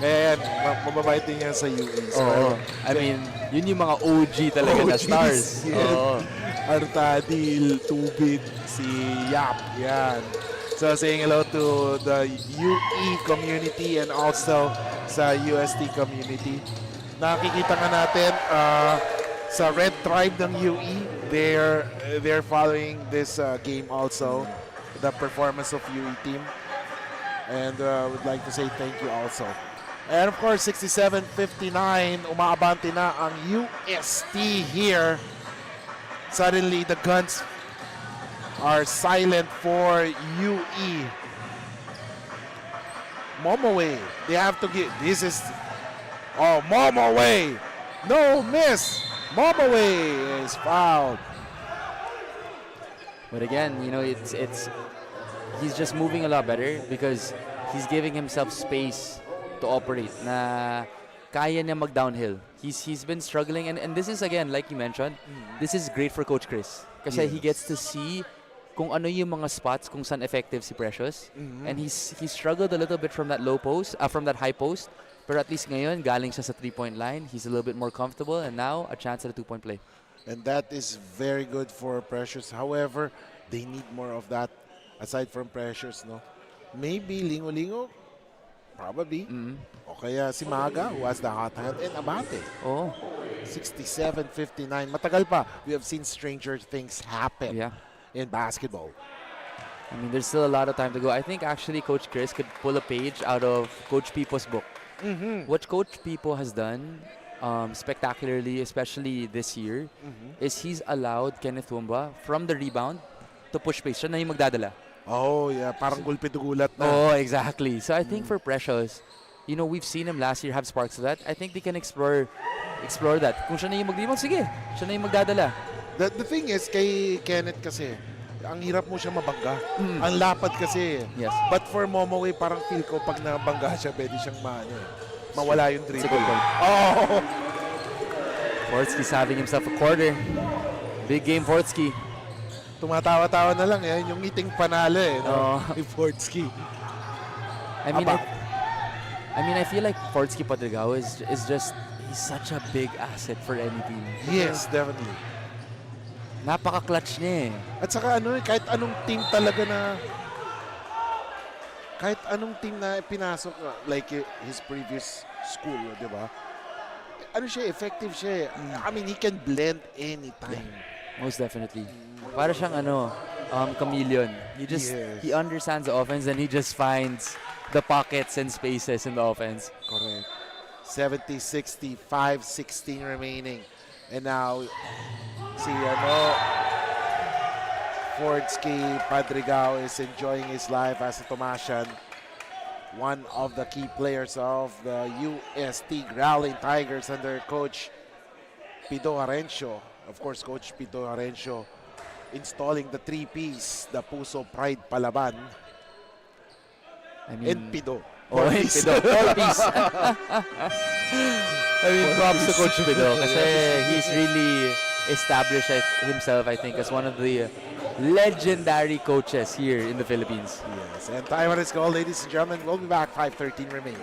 And mababait din yan sa UE. So, I mean, yun yung mga OG talaga na stars. Yeah. Artadi, Tubit, si Yap, yan. So saying hello to the UE community and also sa UST community. Nakikita nga natin sa Red Tribe ng UE, they're following this game also, the performance of UE team. And would like to say thank you also. And of course, 67-59, umaabante na ang UST here. Suddenly, the Guns are silent for UE. Momoway, they have to get, this is, Momoway, no miss. Momoway is fouled. But again, you know, it's he's just moving a lot better because he's giving himself space to operate. Na kaya niya mag-downhill. He's been struggling, and this is again, like you mentioned, this is great for Coach Chris kasi he gets to see kung ano yung mga spots kung saan effective si Precious. And he struggled a little bit from that low post, from that high post. Pero at least ngayon, galing siya sa 3-point line. He's a little bit more comfortable, and now a chance at a 2-point play. And that is very good for Precious. However, they need more of that aside from Precious, no? Maybe Lingo-Lingo Probably. O kaya si Maga, who has the hot hand, and Abate. Oh, 67-59. Matagal pa. We have seen stranger things happen yeah. in basketball. I mean, there's still a lot of time to go. I think actually Coach Chris could pull a page out of Coach Pipo's book. What Coach Pipo has done spectacularly, especially this year, is he's allowed Kenneth Wumba from the rebound to push pace. Siya na yung magdadala. Oh, yeah. Parang gulpi-dugulat na. Oh, exactly. So I think for Precious, you know, we've seen him last year have sparks of that. I think they can explore that. Kung siya na yung mag-rebound, sige. Siya na yung magdadala. The thing is, kay Kenneth kasi, ang hirap mo siya mabangga. Ang lapad kasi. Yes. But for Momoe, parang feel ko pag nabangga siya, pwede siyang mawala yung It's a dribble. good call. Oh! Fortsky's having himself a quarter. Big game, Fortsky. Tumatawa-tawa na lang. Yan, yung ngiting panalo Oh. ni Fortsky. I mean, Aba. I feel like Fortsky Padrigao is just, he's such a big asset for any team. Yes, definitely. Napaka-clutch niya eh. At saka kahit anong team talaga kahit anong team na pinasok, like his previous school, di ba? Effective siya. I mean, he can blend anytime. Most definitely. Para siyang chameleon. He understands the offense and he just finds the pockets and spaces in the offense. Correct. 70-60, 5-16 remaining. And now, si Fortsky Padrigao is enjoying his life as a Tomasian. One of the key players of the UST Growling Tigers under Coach Pido Arencio. Of course, Coach Pido Arencio installing the three-piece, the Puso Pride Palaban, I mean, and Pido. Oh, and Pido. All-piece. I mean, props to Coach Pido kasi he's really established himself, I think, as one of the legendary coaches here in the Philippines. Yes, and time is called, ladies and gentlemen. We'll be back 5:13 remaining.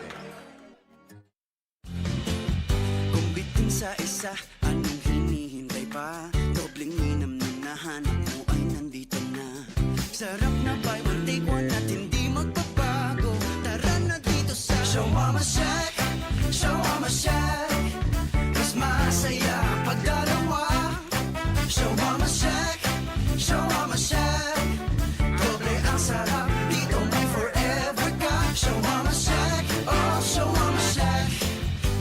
Kung bitin sa isa, anong hinihintay pa? Dobling minam na nahanap mo ay nandito na. Sarap na buy one take one at hindi magbabago. Tara na dito sa Show Mama Shack, Show Mama Shack. Mas masaya pag dalawa. Show Mama Shack, Show Mama Shack. Doble ang sarap, dito may forever ka. Show Mama Shack, oh Show Mama Shack.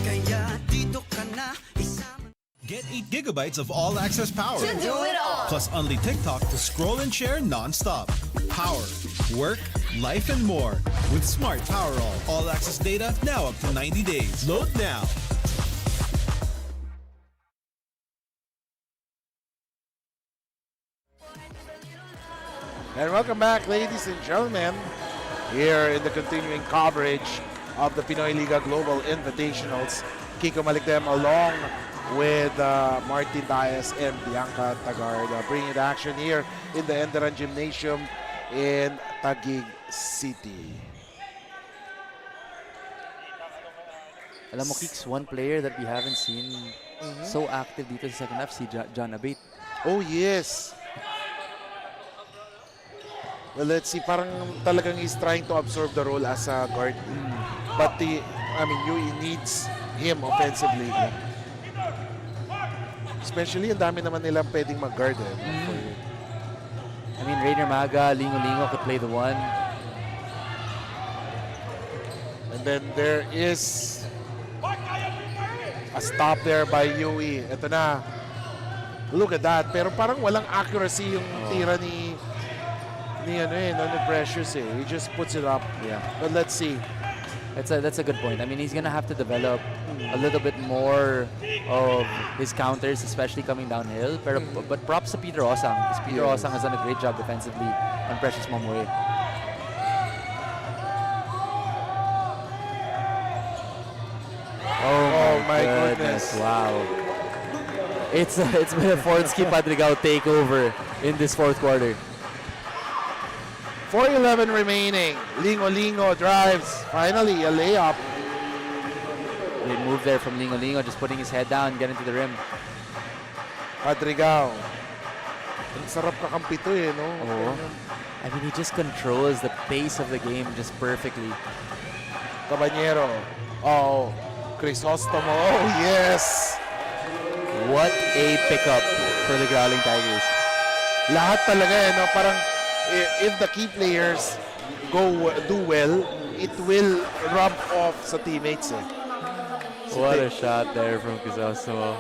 Kaya dito ka na isama. Get 8 gigabytes of all-access power. To do it all. Plus only TikTok to scroll and share non-stop. Power, work, life, and more. With Smart Power all-access data now up to 90 days. Load now. And welcome back, ladies and gentlemen, here in the continuing coverage of the Pinoyliga Global Invitationals. Kiko Malikdem along with Martin Diaz and Bianca Tagart bringing the action here in the ENDERUN Gymnasium in Taguig City. Alam mo, Kicks, one player that we haven't seen so active dito sa second half, si John Abate. Oh, yes. Well, let's see. Parang talagang he's trying to absorb the role as a guard. But UE needs him offensively. Especially, ang dami naman nilang pwedeng mag-guard. I mean, Rainer Maga, Lingo Lingo could play the one. And then there is a stop there by UE. Ito na. Look at that. Pero parang walang accuracy yung tira ni Precious. He just puts it up. Yeah. But let's see. That's a good point. I mean, he's gonna have to develop a little bit more of his counters, especially coming downhill. But props to Peter Osang, because Peter Osang has done a great job defensively on Precious Momoe. Oh my goodness! Wow. It's been a Fortsky Padrigao takeover in this fourth quarter. 4:11 remaining. Lingo drives. Finally, a layup. Great move there from Lingo Lingo, just putting his head down, getting to the rim. Padrigao. Ang sarap kakampi to no? Oh. I mean, he just controls the pace of the game just perfectly. Caballero. Oh, Crisostomo. Oh, yes. What a pickup for the Growling Tigers. Lahat talaga no? Parang if the key players do well, it will rub off sa teammates What a shot there from Crisostomo.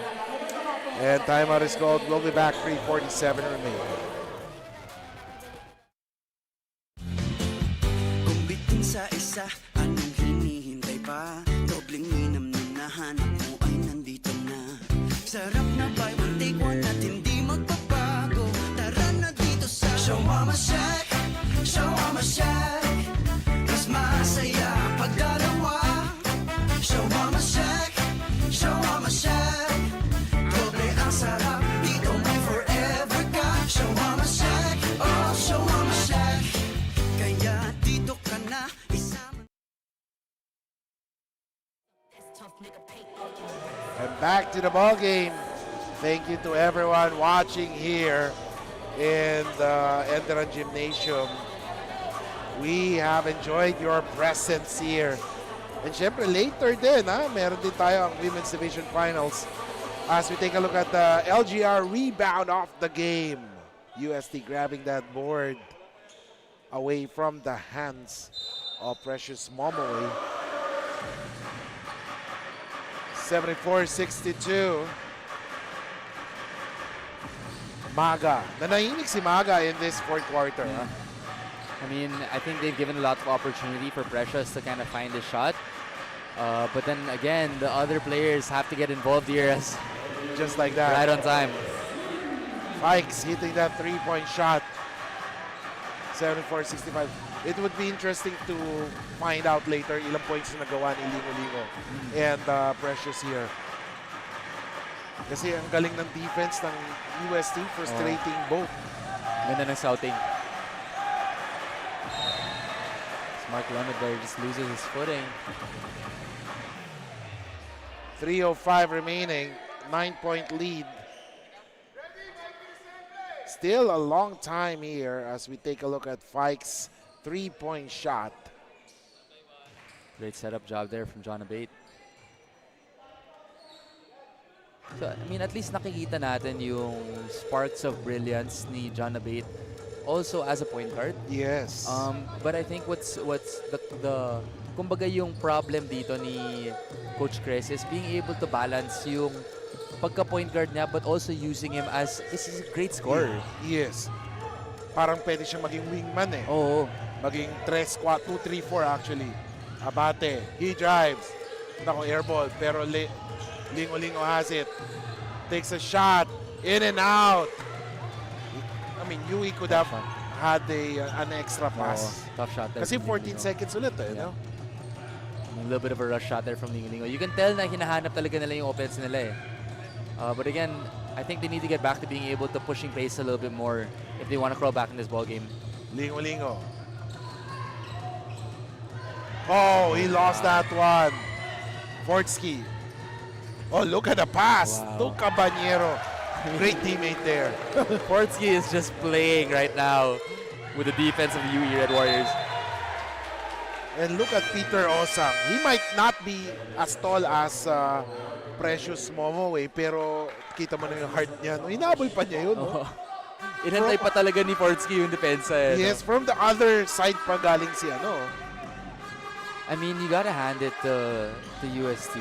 And timeout is called. We'll be back. 3:47 remaining. Kung bitin sa isa, anong hinihintay pa? Dobleng minam na nahanap mo ay nandito na. Sarap na buy one take one at hindi magbabago. Tara na dito sa Shawarma Shack, Shawarma Shack. Mas masaya pag dalawa. Shawarma Shack, Shawarma Shack. Doble ang sarap, dito may forever ka. Shawarma Shack, oh Shawarma Shack. Kaya dito ka na isama. And back to the ball game. Thank you to everyone watching here in the ENDERUN Gymnasium. We have enjoyed your presence here. And syempre later din, meron din tayo ang Women's Division Finals as we take a look at the LGR rebound off the game. UST grabbing that board away from the hands of Precious Momoway. 74-62. Maga. Nanahimik si Maga in this fourth quarter. I mean, I think they've given a lot of opportunity for Precious to kind of find a shot. But then again, the other players have to get involved here as Just like that. right on time. Fikes hitting that three-point shot. 74-65. It would be interesting to find out later ilang points na nagawa ni Lingo and Precious here. Kasi ang galing ng defense ng UST, frustrating both. Ganda ng scouting. Mark Leonard there just loses his footing. 3:05 remaining, 9-point lead. Still a long time here as we take a look at Fikes' three-point shot. Great setup job there from John Abate. So, I mean, at least nakikita natin yung sparks of brilliance ni John Abate also as a point guard. Yes. But I think what's the kumbaga yung problem dito ni Coach Chris is being able to balance yung pagka-point guard niya but also using him as he's a great scorer. Yes. Parang pwede siya maging wingman Oo. Maging 3, 4, 2, 3, 4 actually. Abate, he drives. Nako, airball, pero Lingo has it. Takes a shot, in and out. I mean, Yui could have had an extra pass. Tough shot there. Kasi from 14 Lingo. seconds ulit no? A little bit of a rush shot there from Lingo. You can tell na hinahanap talaga nila yung offense nila But again, I think they need to get back to being able to pushing pace a little bit more if they want to crawl back in this ball game. Lingo. Oh, he lost that one. Fortsky. Oh, look at the pass to Caballero. Great teammate there. Fortsky is just playing right now with the defense of the UE Red Warriors. And look at Peter Osang. He might not be as tall as Precious Momoway, pero kita mo na yung heart niya. No? Hinabol pa niya yun. No? Inantay pa talaga ni Fortsky yung depensa. Yes, from the other side pa galing si I mean, you gotta hand it to UST.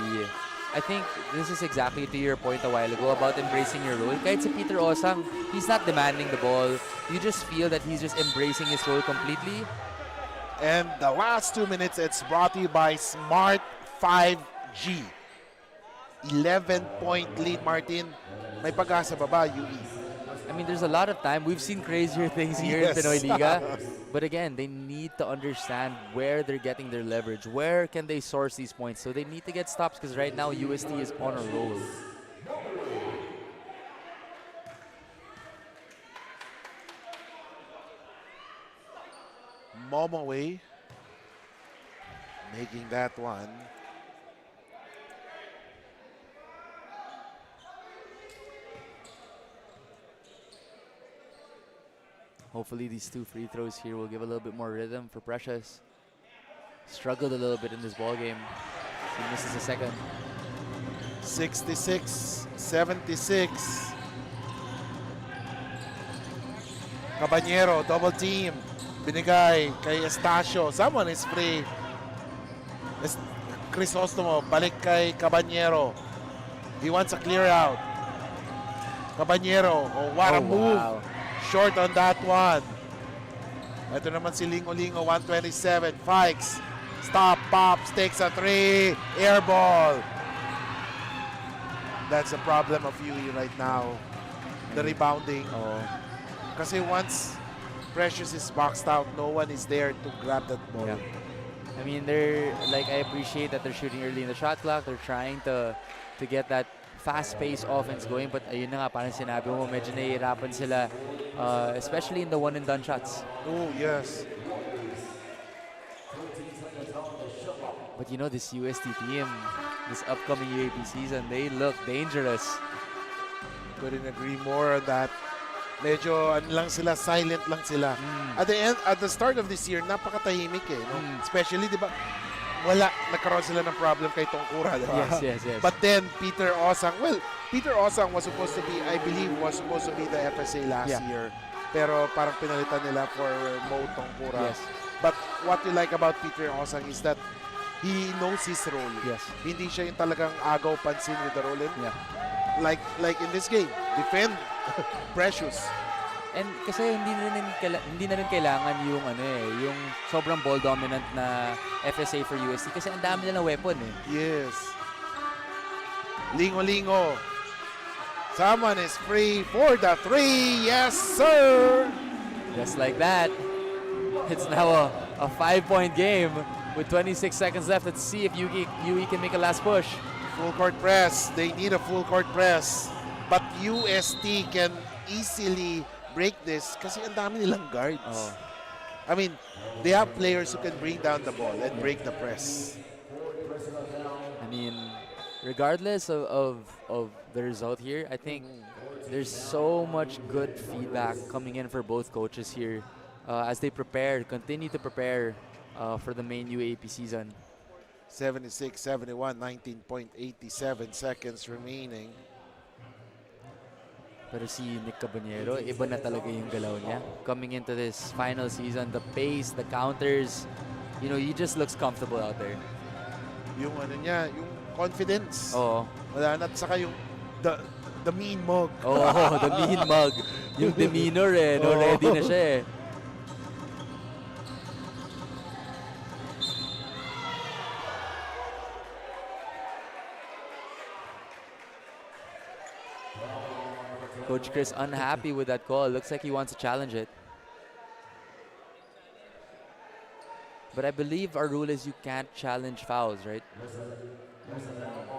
I think this is exactly to your point a while ago about embracing your role. Kahit si Peter Osang, he's not demanding the ball. You just feel that he's just embracing his role completely. And the last 2 minutes, it's brought to you by Smart 5G. 11-point lead, Martin. May pag-asa ba ba, UE? I mean, there's a lot of time. We've seen crazier things here Yes. in Pinoyliga. But again, they need to understand where they're getting their leverage. Where can they source these points? So they need to get stops because right now UST is on a roll. Momoway making that one. Hopefully these two free throws here will give a little bit more rhythm for Precious. struggled a little bit in this ball game. He misses a second. 66-76. Caballero, double team. Binigay kay Estacio. Someone is free. Crisostomo, balik kay Caballero. He wants a clear out. Caballero, oh, what a move. Wow. Short on that one. Ito naman si Lingo-Lingo, 127. Fikes. Stop, pops, takes a 3. Air ball. That's the problem of UE right now. The rebounding. Oh. Kasi once Precious is boxed out, no one is there to grab that ball. Yeah. I mean, I appreciate that they're shooting early in the shot clock. They're trying to get that fast-paced offense going. But ayun na nga, parang sinabi mo, medyo nahihirapan sila, especially in the one-and-done shots. Oh, yes. But you know, this UST team, this upcoming UAP season, they look dangerous. Couldn't agree more on that. Medyo lang sila, silent lang sila. At the start of this year, napakatahimik eh. No? Especially, di ba, nagkaroon sila ng problem kay Tongkura, di ba? Yes. But then, Peter Osang was supposed to be, I believe, was supposed to be the FSA last year. Pero parang pinalitan nila for Mo Tongkura. Yes. But what you like about Peter Osang is that he knows his role. Yes. Hindi siya yung talagang agaw pansin with the role. And Yeah. like in this game, defend Precious. And kasi hindi na rin kailangan yung yung sobrang ball dominant na FSA for UST kasi ang dami nilang weapon eh. Yes. Lingo-Lingo. Someone is free for the 3. Yes, sir. Just like that. It's now a 5-point game with 26 seconds left. Let's see if UE can make a last push. Full court press. They need a full court press. But UST can easily break this kasi ang dami nilang guards. Oh. I mean, they have players who can bring down the ball and break the press. I mean, regardless of the result here, I think there's so much good feedback coming in for both coaches here as they continue to prepare for the main UAP season. 76-71, 19.87 seconds remaining. Pero si Nick Caballero, iba na talaga yung galaw niya. Coming into this final season, the pace, the counters, you know, he just looks comfortable out there. Yung niya, yung confidence. Oo. Wala na, at saka yung the mean mug. Oh, the mean mug. Yung demeanor eh, no, ready na siya eh. Coach Chris unhappy with that call. Looks like he wants to challenge it. But I believe our rule is you can't challenge fouls, right?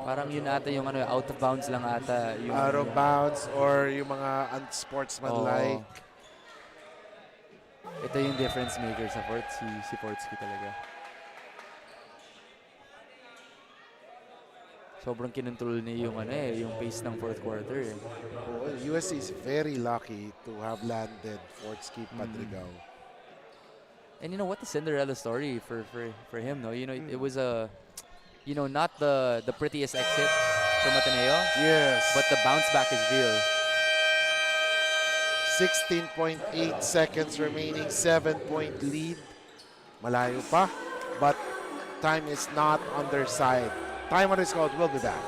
Parang yun ata yung out of bounds lang ata. Yung, out of bounds or yung mga unsportsmanlike. Ito yung difference maker sa si Fortsky talaga. Sobrang kinontrol niya yung pace ng fourth quarter eh. USC is very lucky to have landed Fortsky Padrigao. And you know what, the Cinderella story for him, no? You know, it was not the prettiest exit from Ateneo. Yes. But the bounce back is real. 16.8 seconds remaining, 7-point lead. Malayo pa, but time is not on their side. Timer is called. We'll be back.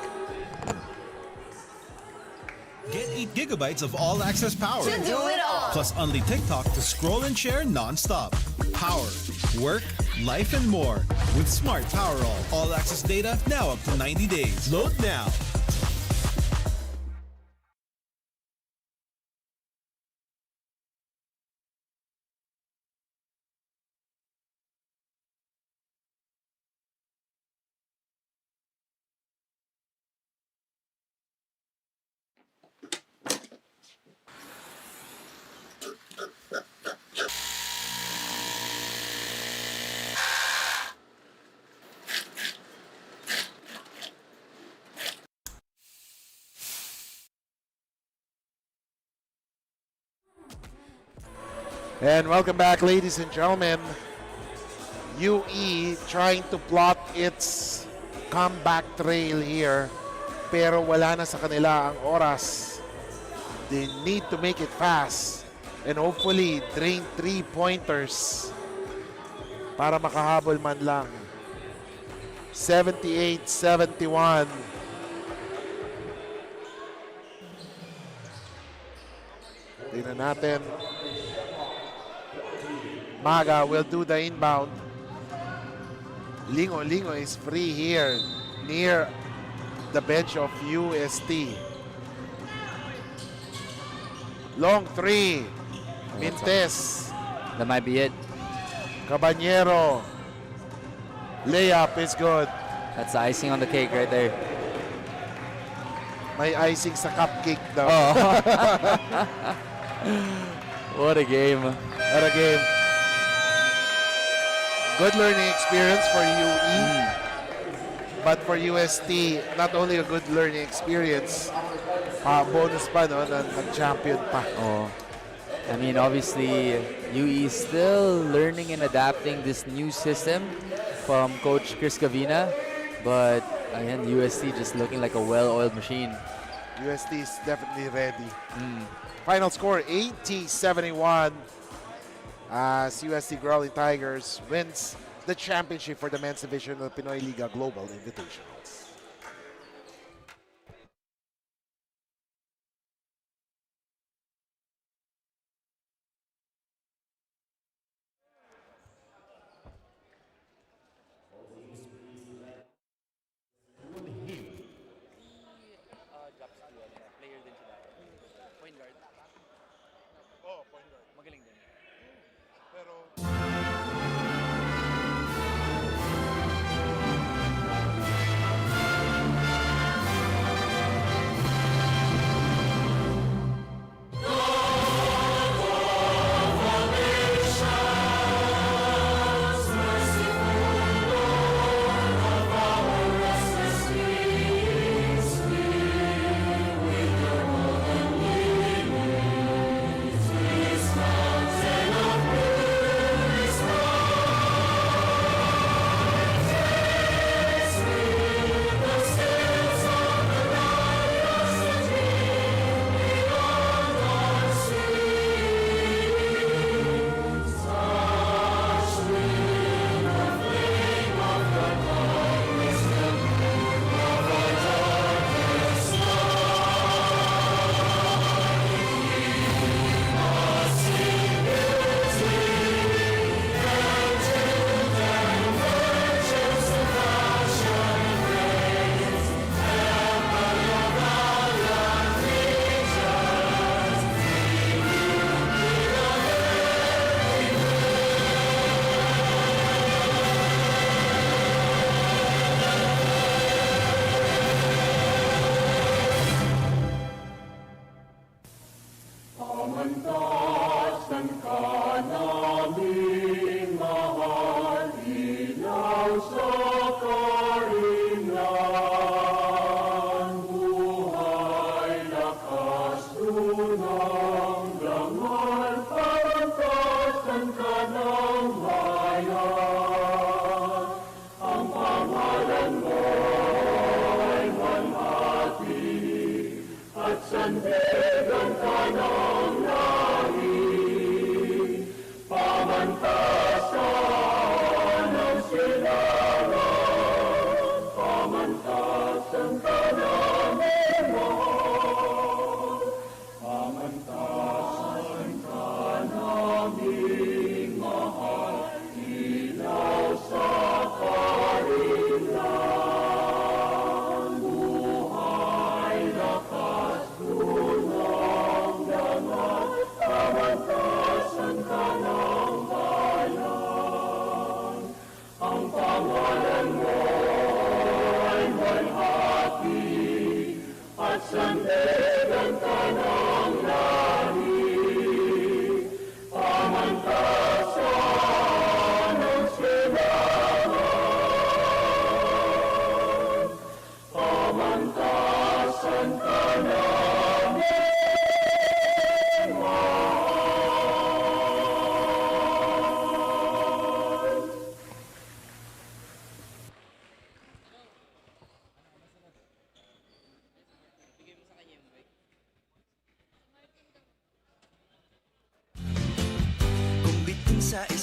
Get 8 gigabytes of all-access power. To do it all. Plus only TikTok to scroll and share non-stop. Power, work, life, and more. With Smart Power all-access data now up to 90 days. Load now. And welcome back, ladies and gentlemen. UE trying to plot its comeback trail here. Pero wala na sa kanila ang oras. They need to make it fast. And hopefully, drain 3-pointers para makahabol man lang. 78-71. Tingnan natin. Maga will do the inbound. Lingo is free here near the bench of UST. Long three. Mintes. That might be it. Caballero. Layup is good. That's the icing on the cake right there. May icing sa cupcake daw. Oh. What a game. What a game. Good learning experience for UE. But for UST, not only a good learning experience, bonus pa no, nag-champion pa. Oh. I mean, obviously, UE is still learning and adapting this new system from Coach Chris Gavina. But again, UST just looking like a well-oiled machine. UST is definitely ready. Final score 80-71 as UST Growling Tigers wins the championship for the men's division of Pinoyliga Global Invitationals. Magaling din. Pamantasan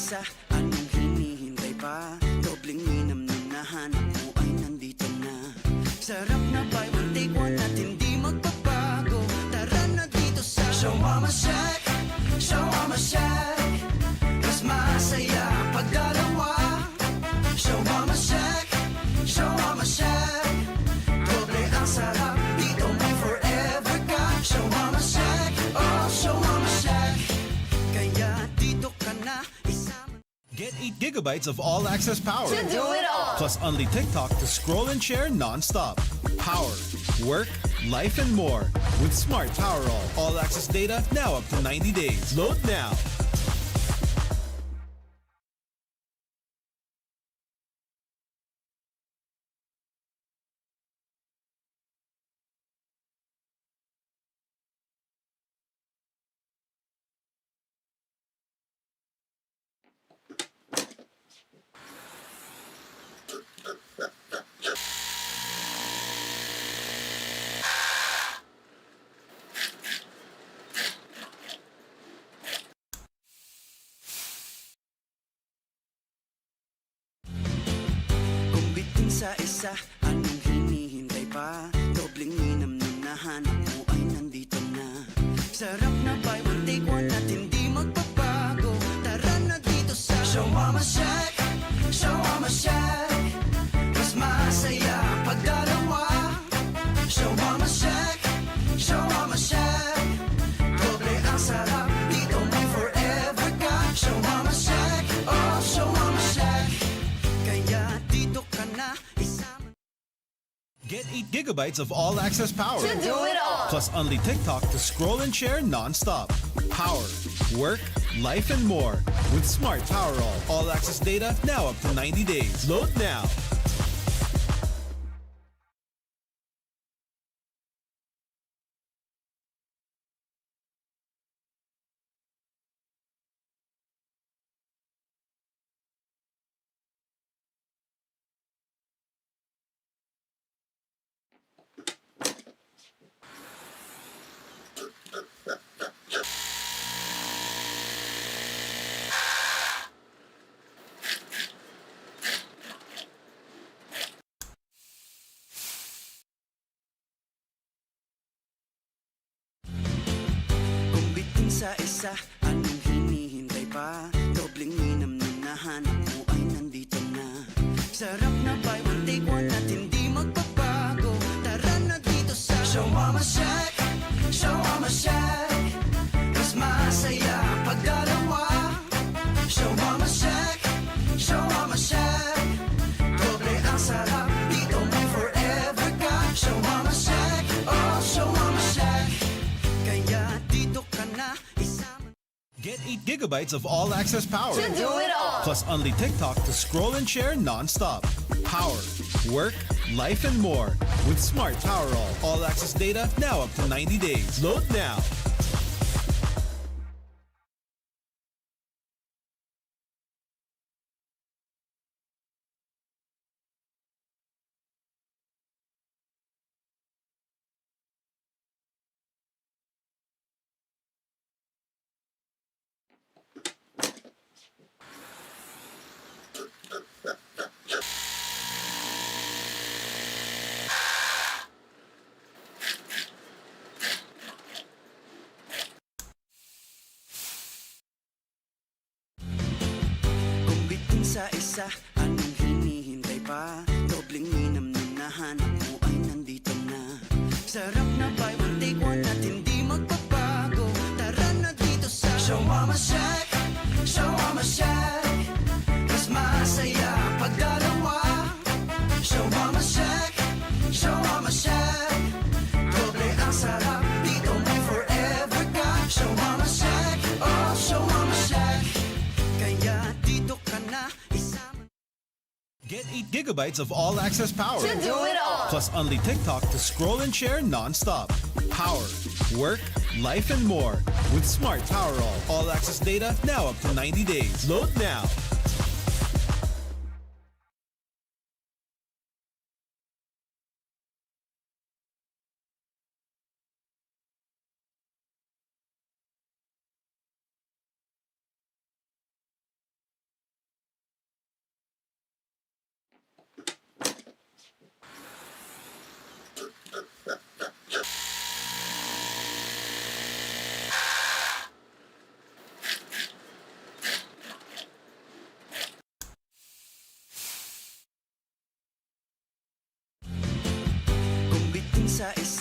isa, anong hinihintay pa? Dobleng minam na nahanap mo ay nandito na. Sarap na buy one take one at hindi magbabago. Tara na dito sa Shawarma Shack, Shawarma Shack. Mas masaya pag dalawa. Shawarma Shack, Shawarma Shack. Doble ang sarap, dito may forever ka. Shawarma Shack, oh Shawarma Shack. Kaya dito ka na isama. Get 8 gigabytes of all-access power. To do it all. Plus only TikTok to scroll and share non-stop. Power, work, life, and more. With Smart Power all-access data now up to 90 days. Load now. Kung bitin sa isa, anong hinihintay pa? Dobleng minam na nahanap mo ay nandito na. Sarap na buy one take one at hindi magbabago. Tara na dito sa Shawarma Shack, Shawarma Shack. Mas masaya pag dalawa. Shawarma Shack, Shawarma Shack. Doble ang sarap, dito may forever ka. Shawarma Shack, oh Shawarma Shack. Kaya dito ka na isama. Get 8 gigabytes of all-access power. To do it all. Plus only TikTok to scroll and share non-stop. Power, work, life, and more. With Smart Power all-access data now up to 90 days. Load now. Kung bitin sa isa, anong hinihintay pa? Dobleng minam na nahanap mo ay nandito na. Sarap na buy one take one at hindi magbabago. Tara na dito sa Shawarma Shack, Shawarma Shack. Mas masaya pag dalawa. Shawarma Shack, Shawarma Shack. Doble ang sarap, dito may forever ka. Shawarma Shack, oh Shawarma Shack. Kaya dito ka na isama. Get 8 gigabytes of all-access power. To do it all. Plus only TikTok to scroll and share non-stop. Power, work, life, and more. With Smart Power all-access data now up to 90 days. Load now. Kung bitin sa isa, anong hinihintay pa? Dobleng minam na nahanap mo ay nandito na. Sarap na buy one take one at hindi magbabago. Tara na dito sa Shawarma Shack, Shawarma Shack. Mas masaya pag dalawa. Shawarma Shack, Shawarma Shack. Doble ang sarap, dito may forever ka. Shawarma Shack, oh Shawarma Shack. Kaya dito ka na isama. Get 8 gigabytes of all-access power. To do it all. Plus only TikTok to scroll and share non-stop. Power, work, life, and more. With Smart Power all-access data now up to 90 days. Load now.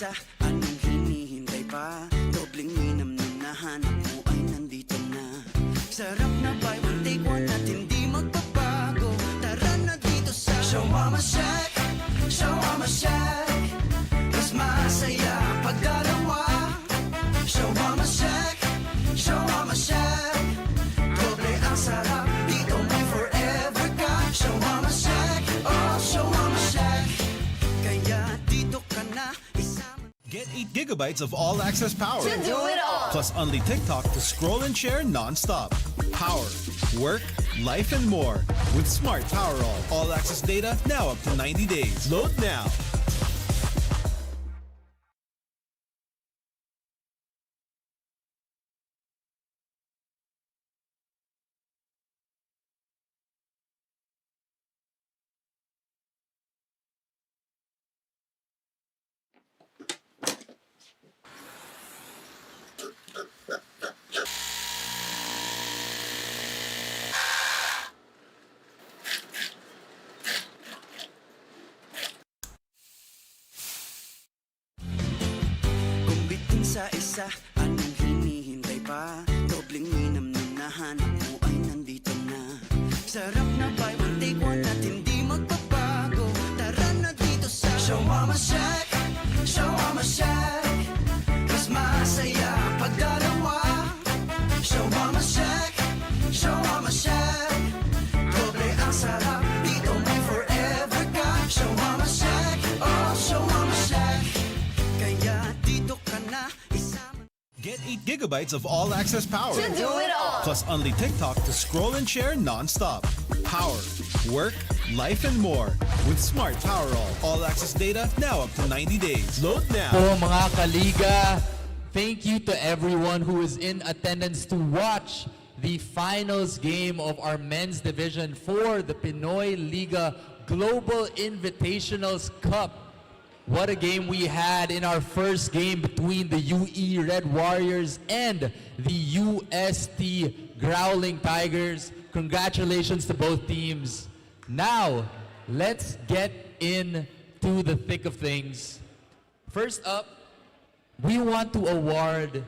isa, anong hinihintay pa? Dobleng minam na nahanap mo ay nandito na. Sarap na buy one take one at hindi magbabago. Tara na dito sa Shawarma Shack, Shawarma Shack. Mas masaya pag dalawa. Shawarma Shack, Shawarma Shack. Doble ang sarap, dito may forever ka. Shawarma Shack, oh Shawarma Shack. Kaya dito ka na isama. Get 8 gigabytes of all-access power. To do it all. Plus only TikTok to scroll and share non-stop. Power, work, life, and more. With Smart Power all-access data now up to 90 days. Load now. Kung bitin sa isa, anong hinihintay pa? Dobleng minam na nahanap mo ay nandito na. Sarap na buy one take one at hindi magbabago. Tara na dito sa Shawarma Shack, Shawarma Shack. Mas masaya pag dalawa. Shawarma Shack, Shawarma Shack. Doble ang sarap, dito may forever ka. Shawarma Shack, oh Shawarma Shack. Kaya dito ka na isama. Get 8 gigabytes of all-access power. To do it all. Plus only TikTok to scroll and share non-stop. Power, work, life, and more. With Smart Power all-access data now up to 90 days. Load now. Po mga kaliga, thank you to everyone who is in attendance to watch the finals game of our men's division for the Pinoyliga Global Invitationals Cup. What a game we had in our first game between the UE Red Warriors and the UST Growling Tigers. Congratulations to both teams. Now, let's get into the thick of things. First up, we want to award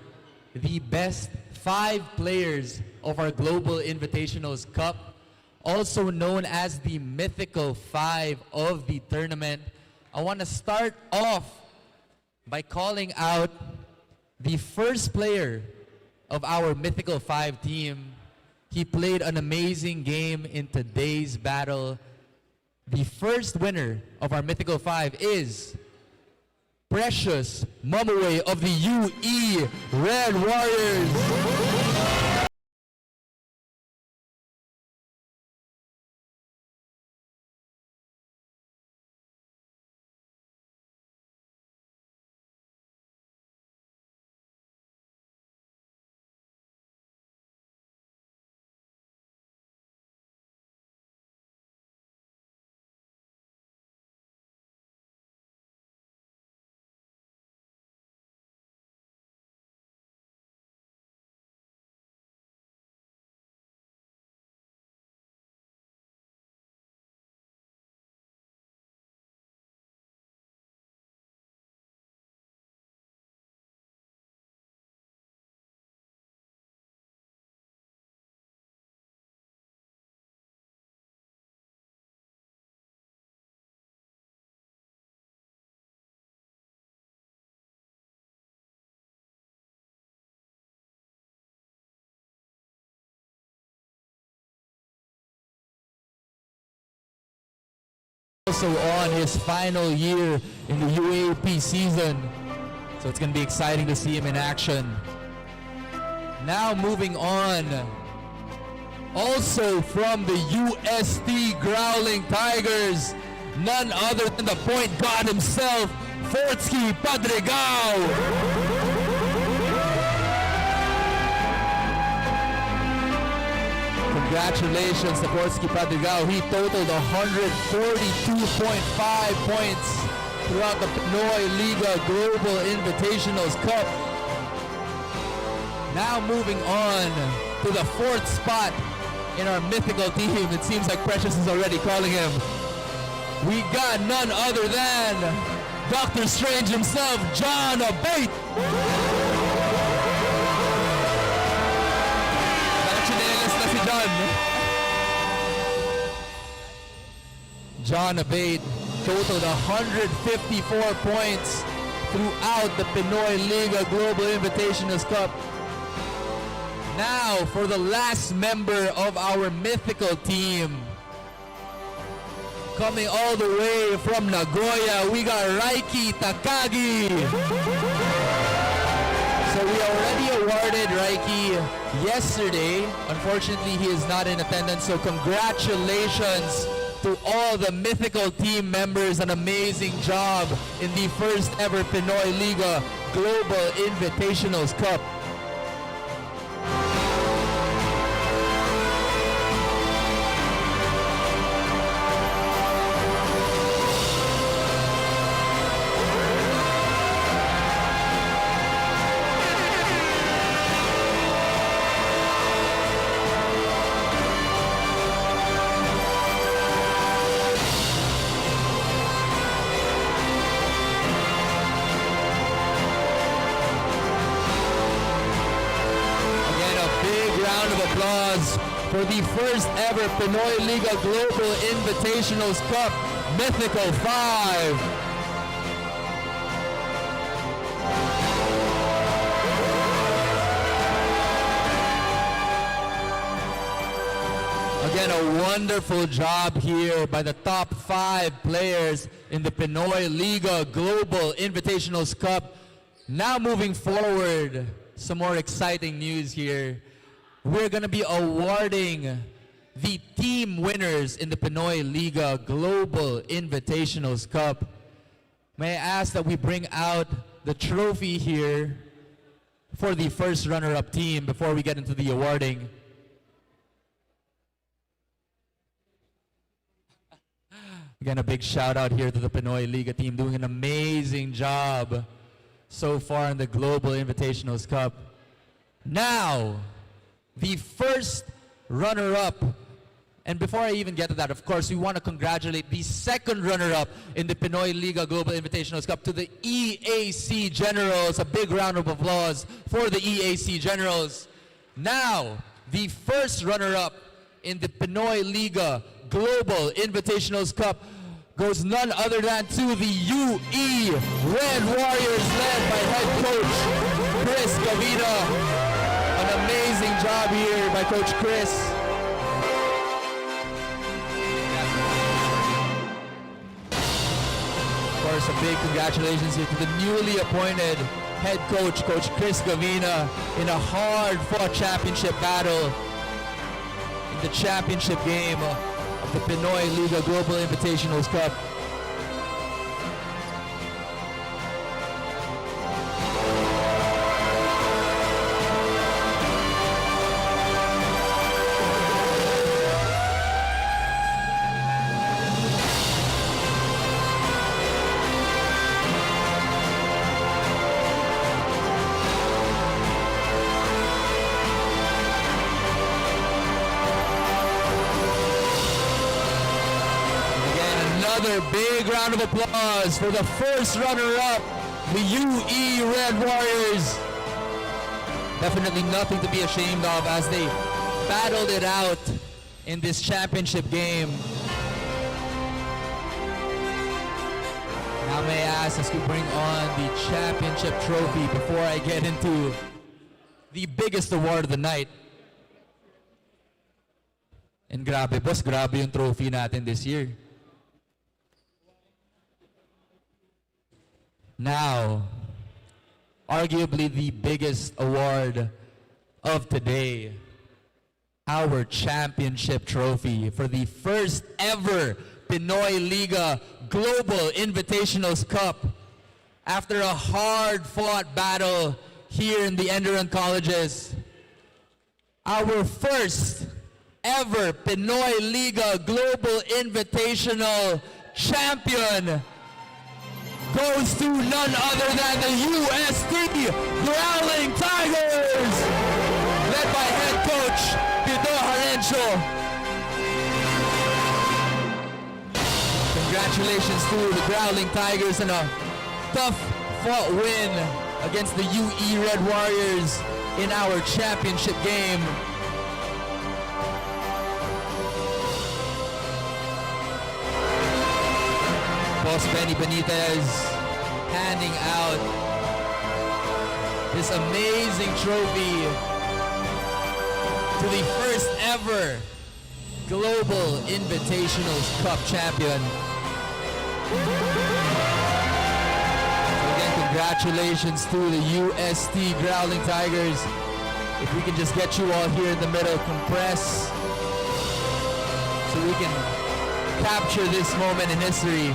the best 5 players of our Global Invitationals Cup, also known as the Mythical 5 of the tournament. I want to start off by calling out the first player of our Mythical 5 team. He played an amazing game in today's battle. The first winner of our Mythical 5 is Precious Mumaway of the UE Red Warriors. Also on his final year in the UAP season. So it's going to be exciting to see him in action. Now moving on. Also from the UST Growling Tigers, none other than the point god himself, Fortsky Padregao. Congratulations to Fortsky Padregao. He totaled 142.5 points throughout the Pinoyliga Global Invitationals Cup. Now moving on to the 4th spot in our mythical team. It seems like Precious is already calling him. We got none other than Dr. Strange himself, John Abate. Nakachinelas na si John. John Abate totaled 154 points throughout the Pinoyliga Global Invitationals Cup. Now, for the last member of our mythical team, coming all the way from Nagoya, we got Raiki Takagi. So we already awarded Raiki yesterday. Unfortunately, he is not in attendance, so congratulations to all the mythical team members. An amazing job in the first ever Pinoyliga Global Invitationals Cup. For the first ever Pinoyliga Global Invitationals Cup Mythical 5. Again, a wonderful job here by the top 5 players in the Pinoyliga Global Invitationals Cup. Now moving forward, some more exciting news here. We're going to be awarding the team winners in the Pinoyliga Global Invitationals Cup. May I ask that we bring out the trophy here for the first runner-up team before we get into the awarding. Again, a big shout out here to the Pinoyliga team, doing an amazing job so far in the Global Invitationals Cup. Now, the first runner-up. And before I even get to that, of course, we want to congratulate the second runner-up in the Pinoyliga Global Invitationals Cup to the EAC Generals. A big round of applause for the EAC Generals. Now, the first runner-up in the Pinoyliga Global Invitationals Cup goes none other than to the UE Red Warriors, led by head coach Chris Gavina. An amazing job here by Coach Chris. Of course, a big congratulations here to the newly appointed head coach, Coach Chris Gavina, in a hard-fought championship battle in the championship game of the Pinoyliga Global Invitationals Cup. Another big round of applause for the first runner-up, the UE Red Warriors. Definitely nothing to be ashamed of as they battled it out in this championship game. Now may I ask us to bring on the championship trophy before I get into the biggest award of the night. And grabe, boss, grabe yung trophy natin this year. Now, arguably the biggest award of today, our championship trophy for the first ever Pinoyliga Global Invitationals Cup. After a hard-fought battle here in the ENDERUN colleges, our first ever Pinoyliga Global Invitational champion goes to none other than the UST Growling Tigers, led by head coach Pito Harencio. Congratulations to the Growling Tigers and a tough fought win against the UE Red Warriors in our championship game. Boss Benny Benitez handing out this amazing trophy to the first ever Global Invitationals Cup champion. So again, congratulations to the UST Growling Tigers. If we can just get you all here in the middle, compress, so we can capture this moment in history.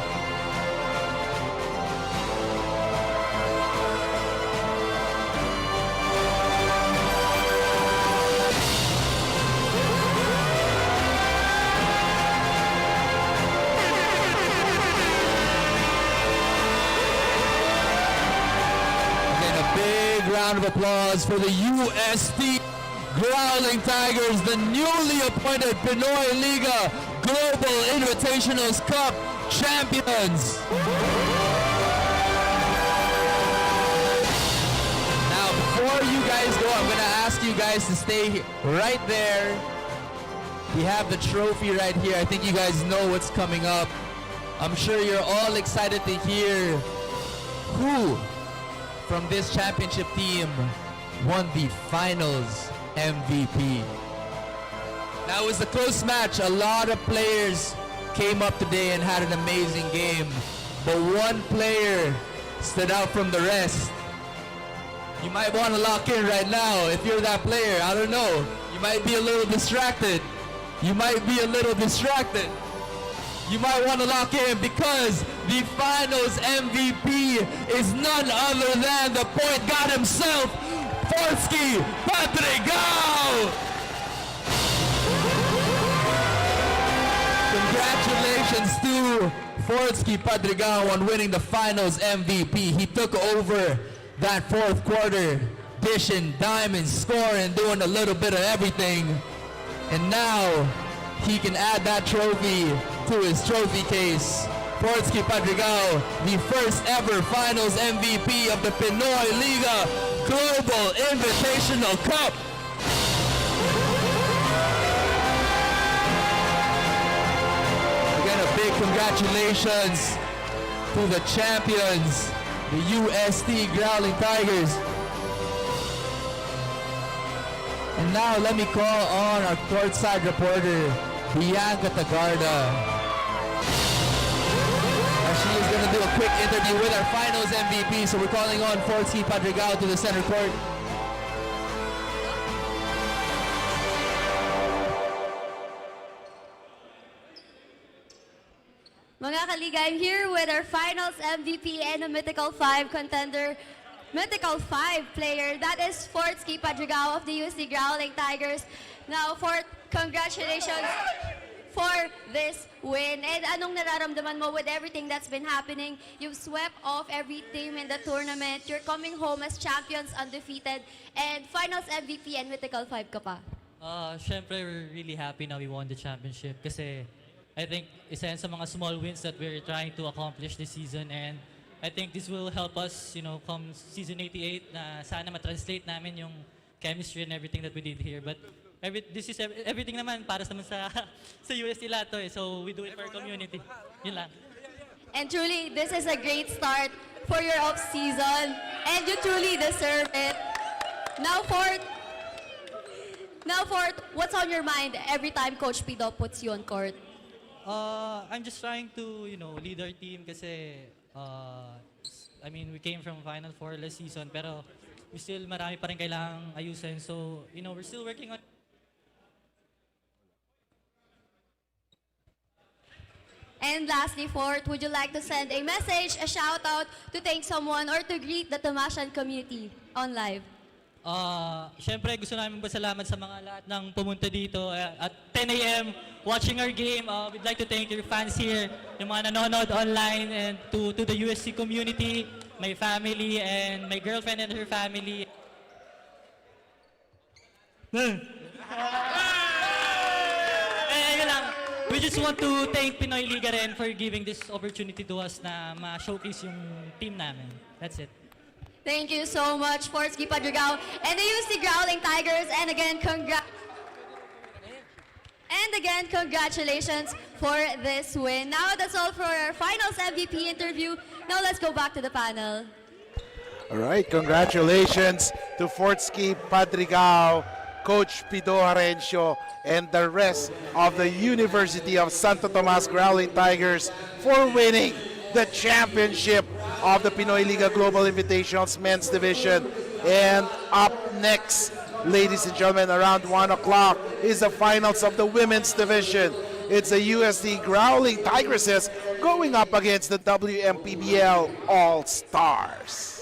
Round of applause for the UST Growling Tigers, the newly appointed Pinoyliga Global Invitationals Cup champions. Now, before you guys go, I'm gonna ask you guys to stay right there. We have the trophy right here. I think you guys know what's coming up. I'm sure you're all excited to hear who from this championship team won the finals MVP. Now, it was a close match. A lot of players came up today and had an amazing game, but one player stood out from the rest. You might want to lock in right now if you're that player. I don't know. You might be a little distracted. You might be a little distracted. You might want to lock in because the finals MVP is none other than the point guard himself, Fortsky Padrigao. Congratulations to Fortsky Padrigao on winning the finals MVP. He took over that fourth quarter, dishing, diamond, scoring, doing a little bit of everything. And now he can add that trophy to his trophy case. Fortsky Padrigao, the first ever finals MVP of the Pinoyliga Global Invitational Cup. Again, a big congratulations to the champions, the UST Growling Tigers. And now let me call on our courtside reporter, Bianca Tagarda. She is going to do a quick interview with our finals MVP. So we're calling on Fortsky Padrigao to the center court. Mga kaliga, I'm here with our finals MVP and a Mythical 5 contender, Mythical 5 player. That is Fortsky Padrigao of the UST Growling Tigers. Now, Fort, congratulations for this win. And anong nararamdaman mo with everything that's been happening? You've swept off every team in the tournament. You're coming home as champions, undefeated, and finals MVP and Mythical 5 ka pa. Syempre, we're really happy na we won the championship kasi I think isa yan sa mga small wins that we're trying to accomplish this season, and I think this will help us, come season 88 na sana ma-translate namin yung chemistry and everything that we did here. But everything naman para naman sa UST lahat to, so we do it for our community. Yun lang. And truly, this is a great start for your off-season, and you truly deserve it. Now, Fort, what's on your mind every time Coach Pido puts you on court? I'm just trying to, lead our team kasi, we came from Final Four last season, pero we still marami pa rin kailangang ayusin. So, we're still working on. And lastly, Fort, would you like to send a message, a shout-out to thank someone or to greet the Tamashan community on live? Siyempre, gusto namin magpasalamat sa mga lahat ng pumunta dito at 10 a.m. watching our game. We'd like to thank your fans here, yung mga nanonood online, and to the USC community, my family, and my girlfriend and her family. Yun lang. we just want to thank Pinoyliga rin for giving this opportunity to us na ma-showcase yung team namin. That's it. Thank you so much, Sportsky Padrigao and the UC Growling Tigers. And again, congratulations for this win. Now, that's all for our finals MVP interview. Now, let's go back to the panel. All right, congratulations to Fortsky Padrigao, Coach Pido Harencio, and the rest of the University of Santo Tomas Growling Tigers for winning the championship of the Pinoyliga Global Invitationals Men's Division. And up next, ladies and gentlemen, around 1 o'clock is the finals of the Women's Division. It's the USD Growling Tigresses going up against the WMPBL All-Stars.